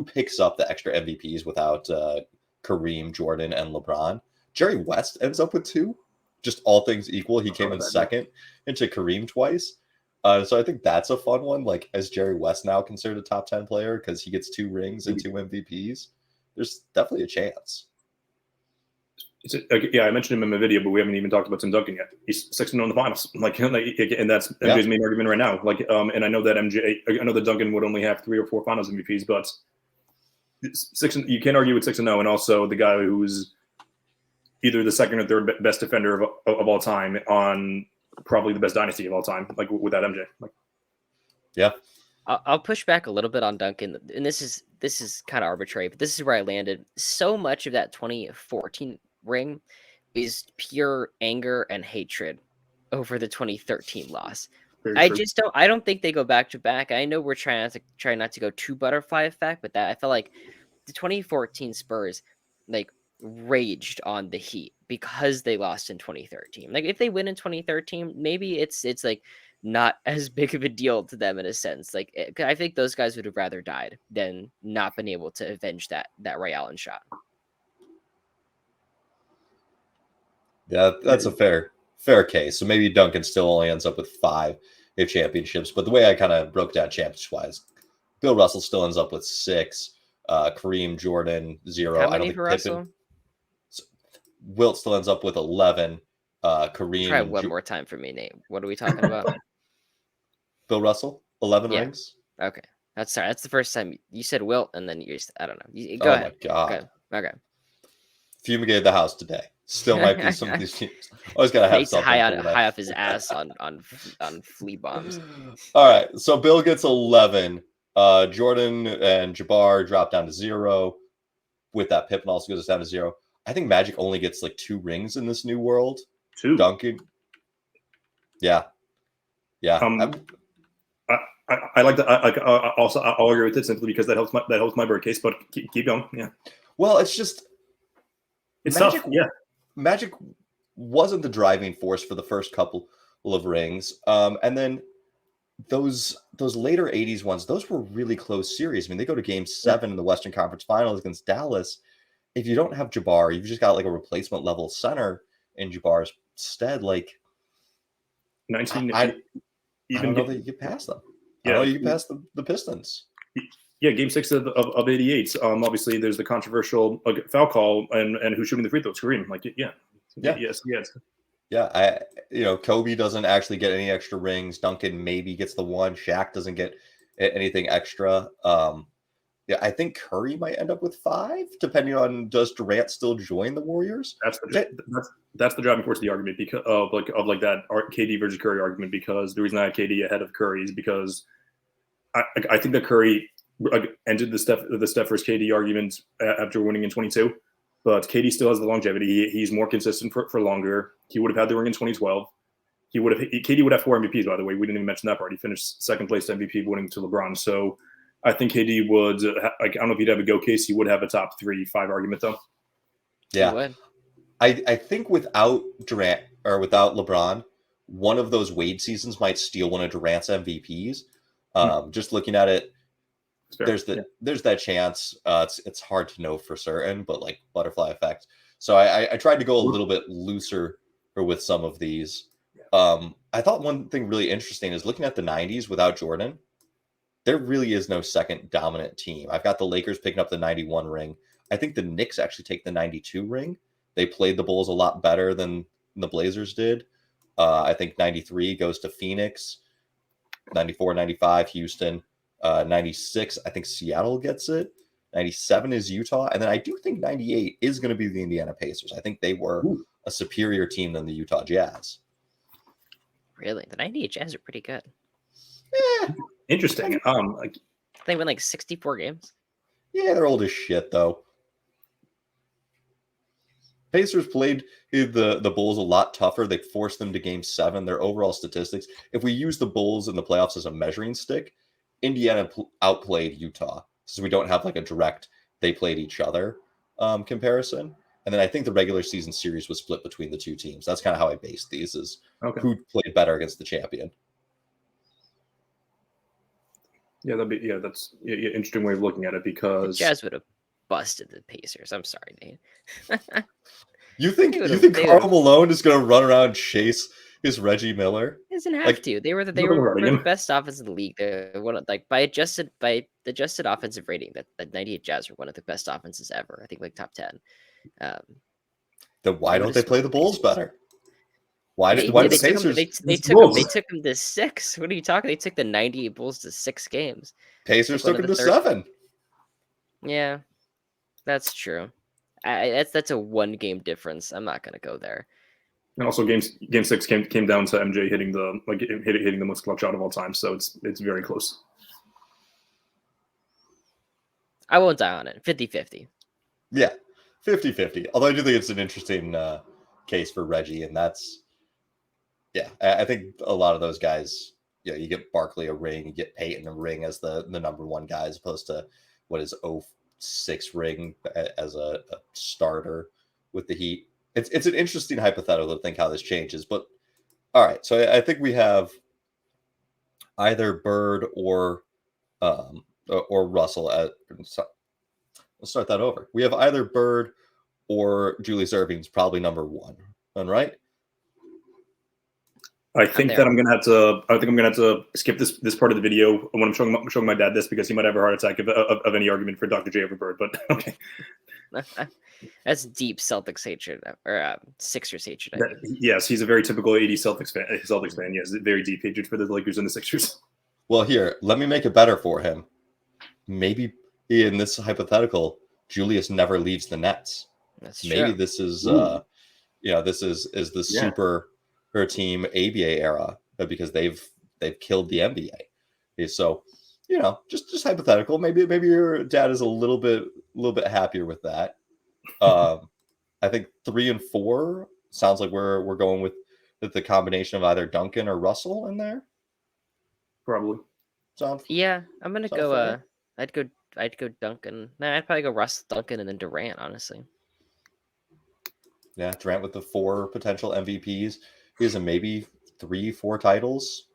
picks up the extra MVPs without Kareem, Jordan, and LeBron. Jerry West ends up with 2. Just all things equal, he came in second into Kareem twice. So I think that's a fun one. Like, is Jerry West now considered a top 10 player because he gets 2 rings and 2 MVPs? There's definitely a chance. I mentioned him in my video, but we haven't even talked about Tim Duncan yet. He's 6-0 in the finals. And that's MJ's main argument right now. And I know that Duncan would only have 3 or 4 finals MVPs, but you can't argue with 6-0, and also the guy who's either the second or third best defender of all time on probably the best dynasty of all time, like without MJ. Yeah. I'll push back a little bit on Duncan, and this is kind of arbitrary, but this is where I landed. So much of that 2014 ring is pure anger and hatred over the 2013 loss. I don't think they go back to back. I know we're trying not to go too butterfly effect, but that I felt like the 2014 Spurs like raged on the Heat because they lost in 2013. Like if they win in 2013, maybe it's like not as big of a deal to them in a sense. Like I think those guys would have rather died than not been able to avenge that Ray Allen shot. Yeah, that's a fair case. So maybe Duncan still only ends up with 5 championships. But the way I kind of broke down championship-wise, Bill Russell still ends up with 6. Kareem, Jordan, 0. How many for Russell? Wilt still ends up with 11. Kareem. Try one more time for me, Nate. What are we talking about? Bill Russell, 11 rings. Okay. That's the first time you said Wilt, and then I don't know. Go ahead. My God. Okay. Fumigated the house today. Still might be some of these teams. Always gotta have something high off his ass on flea bombs. All right, so Bill gets 11. Jordan and Jabbar drop down to 0. With that, Pippen also goes down to 0. I think Magic only gets like 2 rings in this new world. 2. Duncan. Yeah. I like that. I'll agree with it simply because that helps my bird case. But keep going. Yeah. Well, it's just Magic, tough. Yeah. Magic wasn't the driving force for the first couple of rings, and then those later 80s ones, those were really close series. I mean, they go to Game 7 in the Western Conference Finals against Dallas. If you don't have Jabbar, you've just got like a replacement level center in Jabbar's stead. Like 19, I don't know that you get past them. Yeah, I don't know you get past the Pistons. Yeah, Game 6 of 88. Obviously, there's the controversial foul call and who's shooting the free throws. Kareem, Yeah, Kobe doesn't actually get any extra rings. Duncan maybe gets the 1. Shaq doesn't get anything extra. I think Curry might end up with 5, depending on does Durant still join the Warriors. That's the driving force of the argument because of that KD versus Curry argument. Because the reason I had KD ahead of Curry is because I think that Curry ended the Steph versus KD argument after winning in 22. but KD still has the longevity. He's more consistent for longer. He would have had the ring in 2012. KD would have 4 MVPs, by the way. We didn't even mention that part. He finished second place MVP, winning to LeBron. So I think KD would, I don't know if he'd have a go case. He would have a top 3-5 argument, though. Yeah. I think without Durant or without LeBron, one of those Wade seasons might steal one of Durant's MVPs. Just looking at it, there's that chance. It's hard to know for certain, but like butterfly effect. So I tried to go a little bit looser with some of these. I thought one thing really interesting is looking at the 90s without Jordan, there really is no second dominant team. I've got the Lakers picking up the 91 ring. I think the Knicks actually take the 92 ring. They played the Bulls a lot better than the Blazers did. I think 93 goes to Phoenix, 94, 95, Houston, 96. I think Seattle gets it. 97 is Utah. And then I do think 98 is going to be the Indiana Pacers. I think they were a superior team than the Utah Jazz. Really? The 98 Jazz are pretty good. Yeah. Interesting. They win like 64 games. Yeah, they're old as shit, though. Pacers played the Bulls a lot tougher. They forced them to game 7. Their overall statistics, if we use the Bulls in the playoffs as a measuring stick, Indiana outplayed Utah. So we don't have like a direct they played each other comparison. And then I think the regular season series was split between the two teams. That's kind of how I based these, is who played better against the champion. Yeah, that's an interesting way of looking at it, because the Jazz would have busted the Pacers. I'm sorry, Nate. You think Karl Malone is going to run around and chase his Reggie Miller? He doesn't have to. They were the best offense in the league. They're by adjusted offensive rating, that 98 Jazz are one of the best offenses ever. I think like top 10. Then why don't they play the Bulls better? Why did the Pacers? They took them to 6. What are you talking? They took the 98 Bulls to 6 games. Pacers took them to 7. Yeah, that's true. That's a 1-game difference. I'm not gonna go there. And also, game 6 came down to MJ hitting the most clutch shot of all time. So it's very close. I won't die on it. 50-50. Yeah, 50-50. Although I do think it's an interesting case for Reggie, and that's I think a lot of those guys. You get Barkley a ring, you get Peyton a ring as the number 1 guy, as opposed to what is 06 ring as a starter with the Heat. It's an interesting hypothetical to think how this changes. But all right, so I think we have either Bird or Russell. Let's start that over. We have either Bird or Julius Erving's probably number 1. Right? I think I'm gonna have to skip this part of the video when I'm showing my dad this, because he might have a heart attack of any argument for Dr. J over Bird. But okay, that's deep Celtics hatred or Sixers hatred. Yes, he's a very typical 80s Celtics fan. Yes, very deep hatred for the Lakers and the Sixers. Well, here, let me make it better for him. Maybe in this hypothetical, Julius never leaves the Nets. That's true. Maybe this is this is the super her team ABA era, because they've killed the NBA. So, just hypothetical. Maybe your dad is a little bit happier with that. I think 3 and 4 sounds like we're going with the combination of either Duncan or Russell in there. Probably. Yeah, I'm gonna go. I'd go Duncan. Nah, I'd probably go Russ, Duncan, and then Durant. Honestly. Yeah, Durant with the 4 potential MVPs. He has maybe 3-4 titles.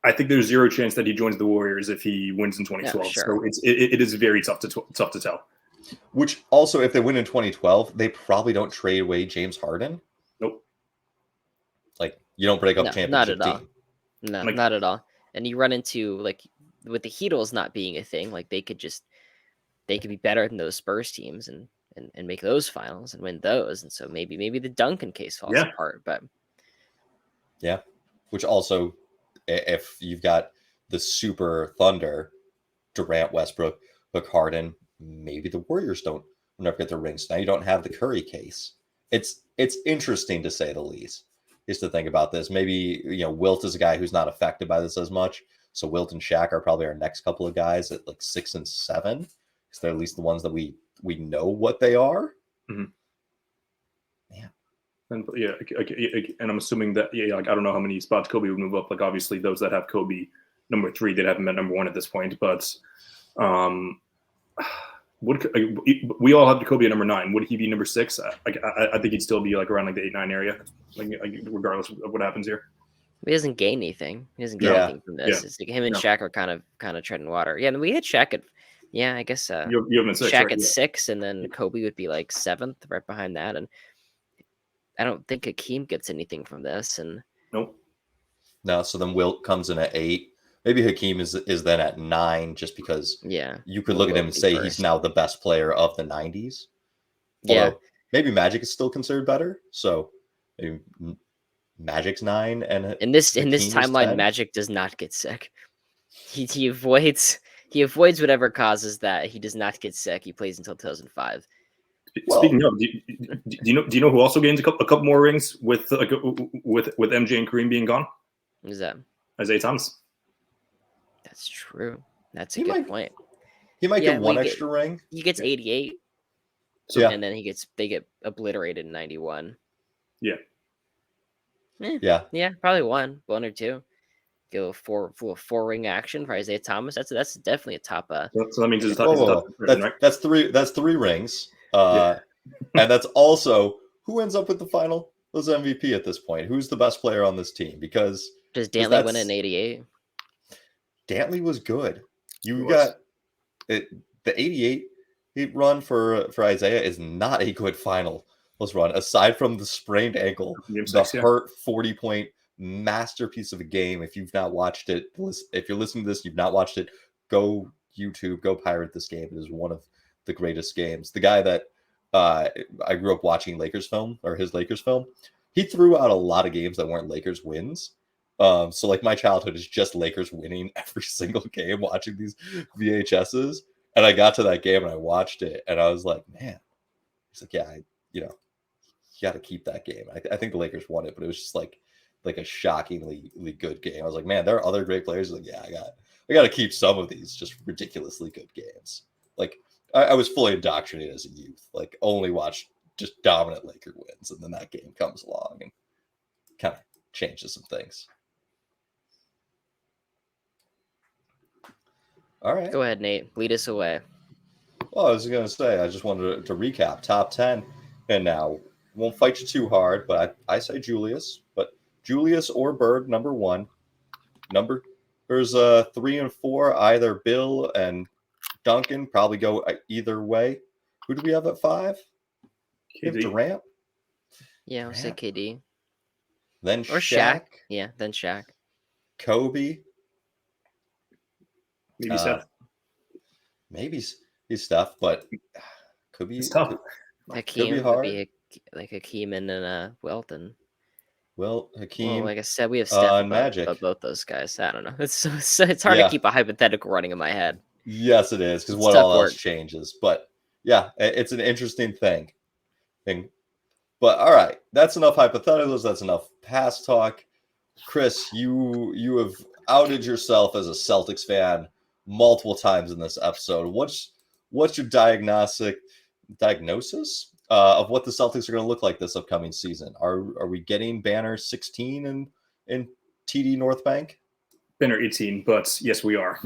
I think there's 0 chance that he joins the Warriors if he wins in 2012. Sure. So it is very tough to tell. Which also, if they win in 2012, they probably don't trade away James Harden. Nope. Like, you don't break up a championship team. No, not at all. And you run into, like, with the Heatles not being a thing, like they could be better than those Spurs teams and make those finals and win those. And so maybe the Duncan case falls apart. But yeah, which also, if you've got the super Thunder, Durant, Westbrook, Harden, maybe the Warriors don't never get their rings. Now you don't have the Curry case. It's interesting, to say the least, is to think about this. Maybe Wilt is a guy who's not affected by this as much. So Wilt and Shaq are probably our next couple of guys at like 6 and 7, because they're at least the ones that we we know what they are. Mm-hmm. And and I'm assuming that I don't know how many spots Kobe would move up. Like obviously those that have Kobe number 3, they haven't met number 1 at this point. But we all have Kobe at number 9? Would he be number 6? I think he'd still be like around like the 8-9 area, like regardless of what happens here. He doesn't gain anything. He doesn't get anything from this. It's like him and Shaq are kind of treading water. Yeah, and we had Shaq at I guess you have him at 6, Shaq right? at 6, and then Kobe would be like 7th, right behind that. And I don't think Hakeem gets anything from this. And nope. No, so then Wilt comes in at 8. Maybe Hakeem is then at 9, just because you could look at him and say he's now the best player of the 90s. Although maybe Magic is still considered better. So maybe Magic's 9, and in this timeline, 10. Magic does not get sick. He avoids whatever causes that. He does not get sick. He plays until 2005. Speaking of, do you know who also gains a couple more rings with MJ and Kareem being gone? Who's that? Isaiah Thomas. That's true. That's a good point. He might get one extra ring. He gets 88. So, and then they get obliterated in 91. Yeah. Yeah, probably one or two. Go for 4-ring action for Isaiah Thomas. That's definitely a top. So that means that's 3. That's 3 rings. And that's also who ends up with the finals MVP at this point. Who's the best player on this team? Because does Dantley win in 88? Dantley was good. You got it. The 88 run for Isaiah is not a good finals run, aside from the sprained ankle, the hurt 40-point masterpiece of a game. If you've not watched it, if you're listening to this, you've not watched it, go YouTube, go pirate this game. It is one of the greatest games. The guy that I grew up watching Lakers film, or his Lakers film, he threw out a lot of games that weren't Lakers wins. So like my childhood is just Lakers winning every single game, watching these VHSs. And I got to that game and I watched it and I was like, man, he's like, yeah, you got to keep that game. I think the Lakers won it, but it was just like a shockingly good game. I was like, man, there are other great players. Like, yeah, I got to keep some of these just ridiculously good games. Like I was fully indoctrinated as a youth, like only watched just dominant Laker wins. And then that game comes along and kind of changes some things. All right. Go ahead, Nate. Lead us away. Well, I was going to say, I just wanted to recap top 10. And now, won't fight you too hard, but I say Julius. But Julius or Bird, number 1. There's 3 and 4, either Bill and Duncan. Probably go either way. Who do we have at 5? KD. Durant? Yeah, I'll say KD. Then or Shaq. Yeah, then Shaq. Kobe. Maybe Steph. Maybe he's Steph, but could be tough. Hakeem would be like Hakeem and Welton. Well, Hakeem. Well, like I said, we have Steph Magic. But both those guys. I don't know. It's hard to keep a hypothetical running in my head. Yes, it is, because what all else changes. But yeah, it's an interesting thing. But all right, that's enough hypotheticals. That's enough past talk. Chris, you have outed yourself as a Celtics fan multiple times in this episode. What's your diagnosis of what the Celtics are going to look like this upcoming season? Are we getting banner 16 in TD North Bank? Banner 18, but yes, we are.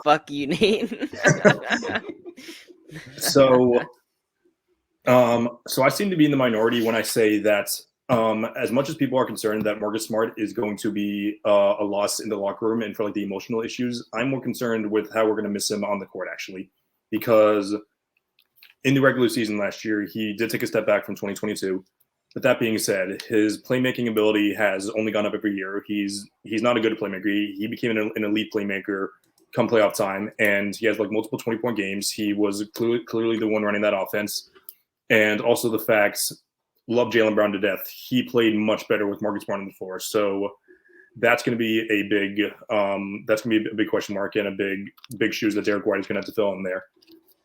Fuck you, Nate. So I seem to be in the minority when I say that as much as people are concerned that Marcus Smart is going to be a loss in the locker room and for like the emotional issues, I'm more concerned with how we're going to miss him on the court, actually, because in the regular season last year, he did take a step back from 2022. But that being said, his playmaking ability has only gone up every year. He's not a good playmaker. He became an elite playmaker come playoff time, and he has like multiple 20-point games. He was clearly the one running that offense. And also the fact, love Jaylen Brown to death. He played much better with Marcus Smart on the floor. So that's going to be a big question mark and a big shoes that Derek White is going to have to fill in there.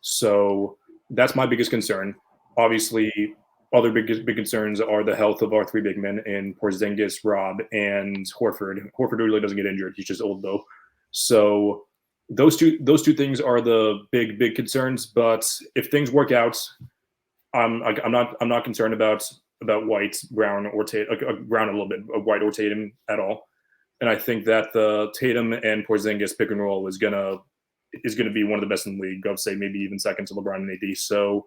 So that's my biggest concern. Obviously, other big concerns are the health of our 3 big men in Porzingis, Rob, and Horford. Horford really doesn't get injured. He's just old, though. So those two things are the big concerns. But if things work out, I'm not concerned about White, Brown, or Brown a little bit, White or Tatum at all. And I think that the Tatum and Porzingis pick and roll is gonna be one of the best in the league. I would say maybe even second to LeBron and AD. So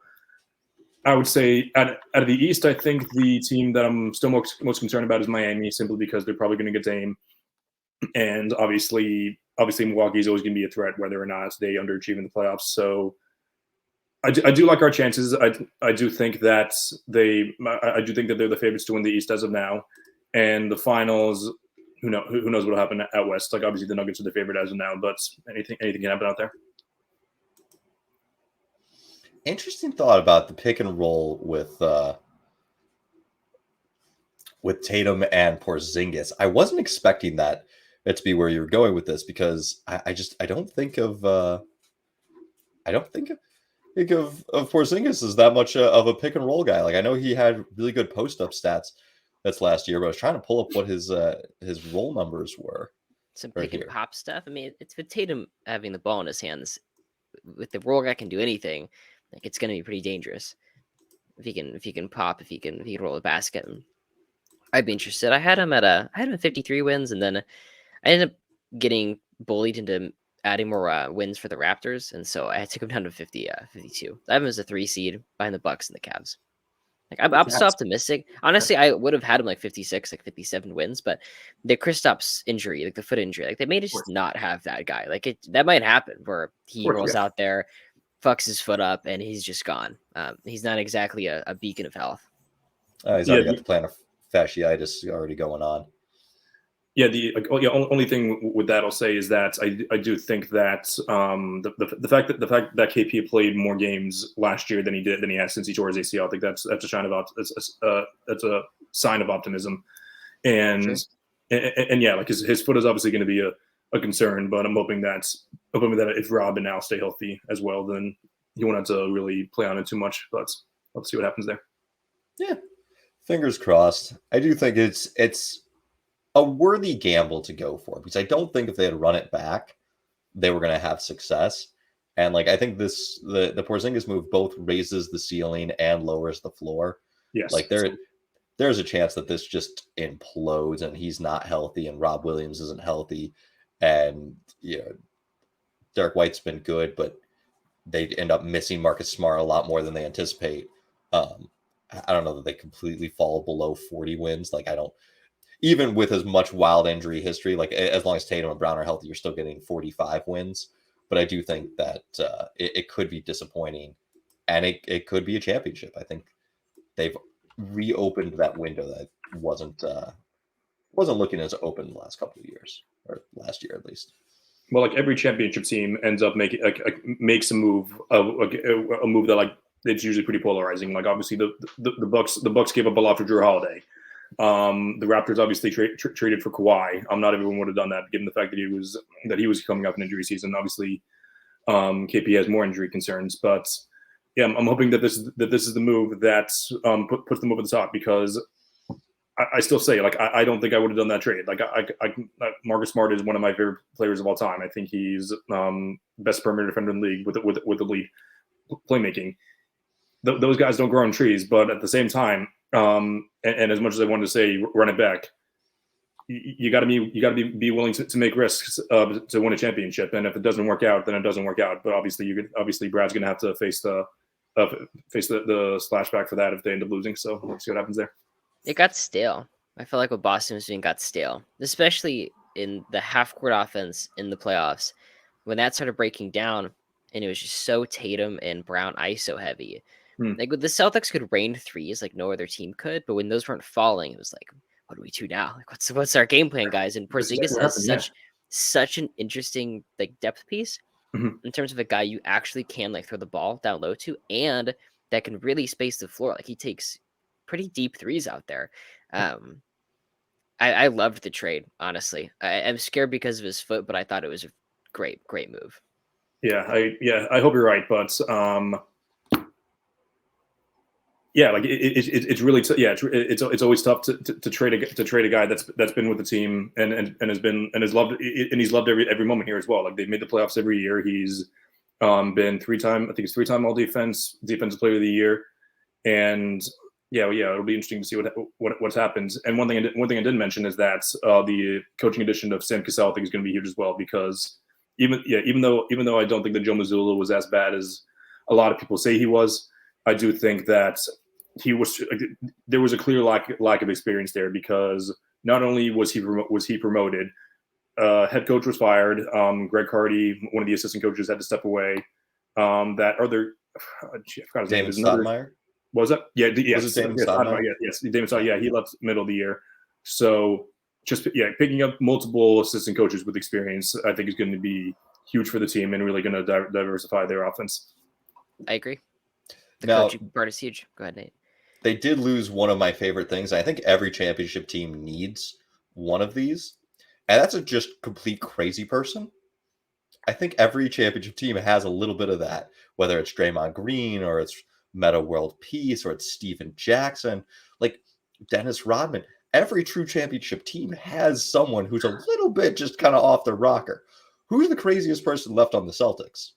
I would say out of the East, I think the team that I'm still most concerned about is Miami, simply because they're probably going to get Dame, and obviously Milwaukee is always going to be a threat whether or not they underachieve in the playoffs. So I do like our chances. I do think that they're the favorites to win the East as of now, and the finals. Who knows what'll happen out West? Like obviously the Nuggets are the favorite as of now, but anything can happen out there. Interesting thought about the pick and roll with Tatum and Porzingis. I wasn't expecting that to be where you were going with this, because I don't think of Porzingis as that much of a pick and roll guy. Like I know he had really good post up stats that's last year, but I was trying to pull up what his roll numbers were. Some pick and pop stuff. I mean, it's with Tatum having the ball in his hands. With the roll guy can do anything. Like it's going to be pretty dangerous if he can pop, if he can roll a basket. I'd be interested. I had him at 53 wins, and then I ended up getting bullied into adding more wins for the Raptors, and so I took him down to 52. I have him as a 3 seed behind the Bucks and the Cavs. Like I'm so optimistic. Honestly, I would have had him like 56, like 57 wins, but the Kristaps injury, like the foot injury, like they may just not have that guy. Like that might happen where he rolls out there, fucks his foot up, and he's just gone. He's not exactly a beacon of health. He's already got the plantar fasciitis already going on. Yeah, only thing with that I'll say is that I do think that the fact that KP played more games last year than he has since he tore his ACL, I think that's a sign of optimism, and yeah, like his foot is obviously going to be a concern, but I'm hoping that if Rob and Al stay healthy as well, then he won't have to really play on it too much. But let's see what happens there. Yeah, fingers crossed. I do think it's a worthy gamble to go for, because I don't think if they had run it back, they were going to have success. And like I think the Porzingis move both raises the ceiling and lowers the floor. Yes, like there's a chance that this just implodes and he's not healthy and Rob Williams isn't healthy, and Derek White's been good, but they end up missing Marcus Smart a lot more than they anticipate. I don't know that they completely fall below 40 wins. Like I don't. Even with as much wild injury history, like as long as Tatum and Brown are healthy, you're still getting 45 wins. But I do think that it could be disappointing, and it could be a championship. I think they've reopened that window that wasn't looking as open the last couple of years, or last year at least. Well, like every championship team ends up makes a move a move that like it's usually pretty polarizing. Like obviously the Bucks gave up a lot for Drew Holiday. The Raptors obviously traded for Kawhi. Not everyone would have done that, given the fact that he was coming up in injury season. Obviously, KP has more injury concerns, but yeah, I'm hoping that this is the move that puts them over the top, because I still say, like, I don't think I would have done that trade. Like, Marcus Smart is one of my favorite players of all time. I think he's best perimeter defender in the league with the lead playmaking. Those guys don't grow on trees, but at the same time. And as much as I wanted to say run it back, you got to be willing to make risks to win a championship. And if it doesn't work out, then it doesn't work out. But obviously Brad's going to have to face the splashback for that if they end up losing. So let's see what happens there. It got stale. I feel like what Boston was doing got stale, especially in the half-court offense in the playoffs. When that started breaking down, and it was just so Tatum and Brown ISO heavy. Like the Celtics could rain threes like no other team could, but when those weren't falling, it was like, what do we do now? Like what's our game plan, guys? And Porzingis has such an interesting like depth piece in terms of a guy you actually can like throw the ball down low to, and that can really space the floor. Like he takes pretty deep threes out there. I loved the trade, honestly. I'm scared because of his foot, but I thought it was a great move. Yeah, I hope you're right, but Yeah, like it's really it's always tough to trade a guy that's been with the team and has loved and he's loved every moment here as well. Like they've made the playoffs every year. He's been three-time all defensive player of the year, and it'll be interesting to see what's happened. And one thing I didn't mention is that the coaching addition of Sam Cassell I think is going to be huge as well, because even though I don't think that Joe Mazzulla was as bad as a lot of people say he was, I do think that there was a clear lack of experience there, because not only was he promoted, head coach was fired. Greg Hardy, one of the assistant coaches, had to step away. That other, I forgot his name. David Stoudemire? Was that? Yeah, yes. Was it David Stoudemire? Yes, David Stoudemire. Yeah, he left middle of the year. So just picking up multiple assistant coaches with experience, I think is going to be huge for the team and really going to diversify their offense. I agree. The coaching part is huge. Go ahead, Nate. They did lose one of my favorite things. I think every championship team needs one of these, and that's a just complete crazy person. I think every championship team has a little bit of that, whether it's Draymond Green or it's Meta World Peace or it's Steven Jackson, like Dennis Rodman. Every true championship team has someone who's a little bit just kind of off the rocker. Who's the craziest person left on the Celtics?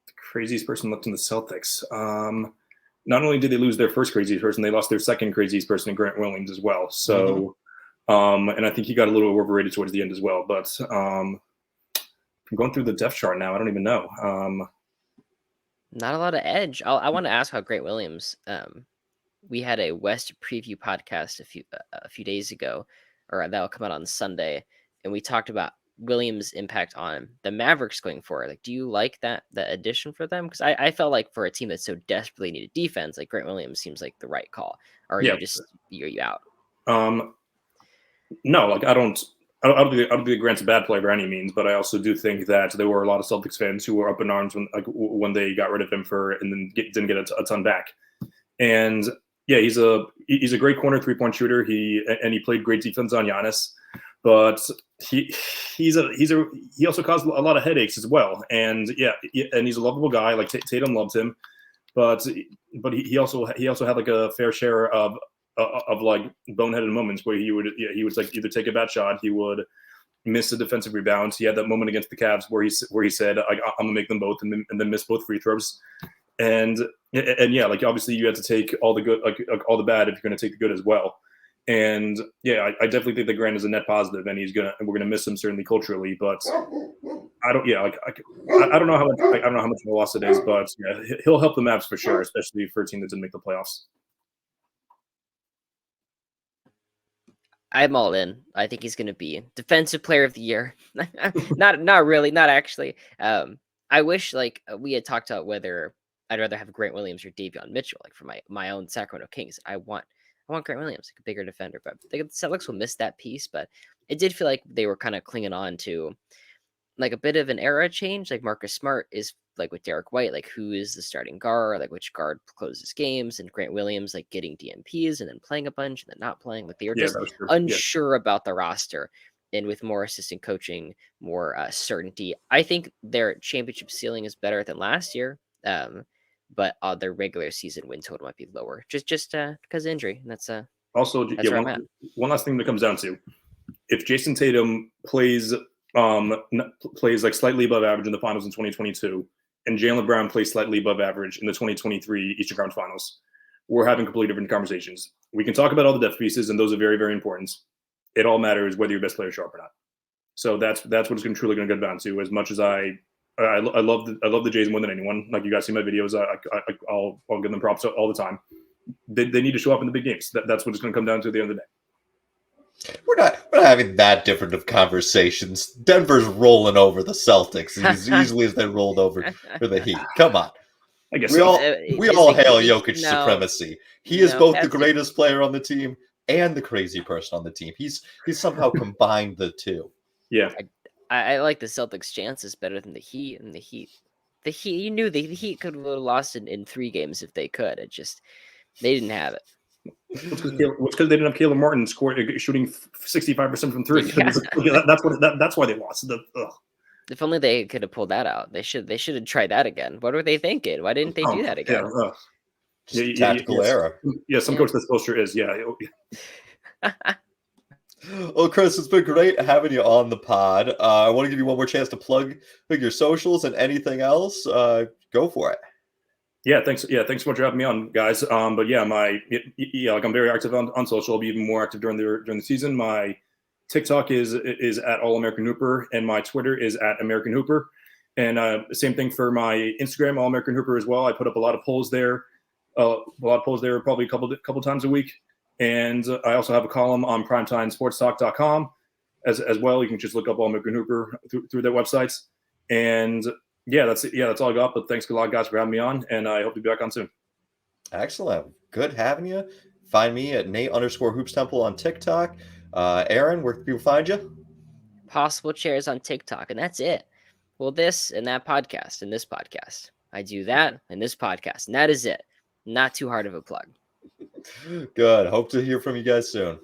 The craziest person left in the Celtics. Not only did they lose their first craziest person, they lost their second craziest person in Grant Williams as well. So, and I think he got a little overrated towards the end as well. But I'm going through the depth chart now. I don't even know. Not a lot of edge. I want to ask how Grant Williams. We had a West preview podcast a few days ago, or that'll come out on Sunday, and we talked about Williams' impact on the Mavericks going forward. Like, do you like that addition for them? Because I felt like for a team that so desperately needed defense, like Grant Williams seems like the right call. Or are you out? No, like I don't think Grant's a bad player by any means, but I also do think that there were a lot of Celtics fans who were up in arms when they got rid of him and then didn't get a ton back. And yeah, he's a great corner 3-point shooter. He played great defense on Giannis, but he also caused a lot of headaches as well. And and he's a lovable guy. Like Tatum loved him, but he also had like a fair share of like boneheaded moments where he would like either take a bad shot, he would miss a defensive rebound. He had that moment against the Cavs where he said, I'm gonna make them both, and then miss both free throws. And yeah, like obviously you have to take all the good, like all the bad if you're going to take the good as well. And yeah, I definitely think that Grant is a net positive, and we're gonna miss him certainly culturally. But I don't know how much of a loss it is, but yeah, he'll help the Mavs for sure, especially for a team that didn't make the playoffs. I'm all in. I think he's going to be defensive player of the year. not really, not actually. I wish like we had talked about whether I'd rather have Grant Williams or Davion Mitchell, like for my own Sacramento Kings. I want Grant Williams, like a bigger defender, but the Celtics will miss that piece. But it did feel like they were kind of clinging on to like a bit of an era change. Like Marcus Smart is like with Derek White, like who is the starting guard, like which guard closes games, and Grant Williams like getting DNPs and then playing a bunch and then not playing. Like they were just unsure about the roster. And with more assistant coaching, more certainty, I think their championship ceiling is better than last year. But their regular season win total might be lower, just because of injury. And that's also one last thing that comes down to, if Jason Tatum plays like slightly above average in the finals in 2022, and Jaylen Brown plays slightly above average in the 2023 Eastern Conference Finals, we're having completely different conversations. We can talk about all the depth pieces, and those are very, very important. It all matters whether your best player is sharp or not. So that's what it's truly going to get down to. As much as I love the Jays more than anyone. Like you guys see my videos, I'll give them props all the time. They need to show up in the big games. That's what it's going to come down to at the end of the day. We're not having that different of conversations. Denver's rolling over the Celtics as easily as they rolled over for the Heat. Come on. I guess we all hail Jokic supremacy. He is both the greatest player on the team and the crazy person on the team. He's somehow combined the two. Yeah. I like the Celtics' chances better than the Heat. And the Heat, you knew the Heat could have lost in 3 games if they could. They didn't have it. It's because they didn't have Caleb Martin shooting 65% from 3. Yeah. That's why they lost. If only they could have pulled that out. They should have tried that again. What were they thinking? Why didn't they do that again? Just tactical error. Yeah, some coach that's poster is. Yeah. Well, Chris, it's been great having you on the pod. I want to give you one more chance to plug your socials and anything else. Go for it. Yeah, thanks. Yeah, thanks so much for having me on, guys. But yeah, like I'm very active on social. I'll be even more active during the season. My TikTok is at All American Hooper, and my Twitter is at American Hooper. And same thing for my Instagram, All American Hooper as well. I put up a lot of polls there. Probably a couple times a week. And I also have a column on primetimesportstalk.com as well. You can just look up All American Hooper through their websites. And yeah, that's it. Yeah, that's all I got. But thanks a lot, guys, for having me on. And I hope to be back on soon. Excellent. Good having you. Find me at Nate_HoopsTemple on TikTok. Aaron, where can people find you? Possible Chairs on TikTok. And that's it. Well, this and that podcast and this podcast. I do that and this podcast. And that is it. Not too hard of a plug. Good. Hope to hear from you guys soon.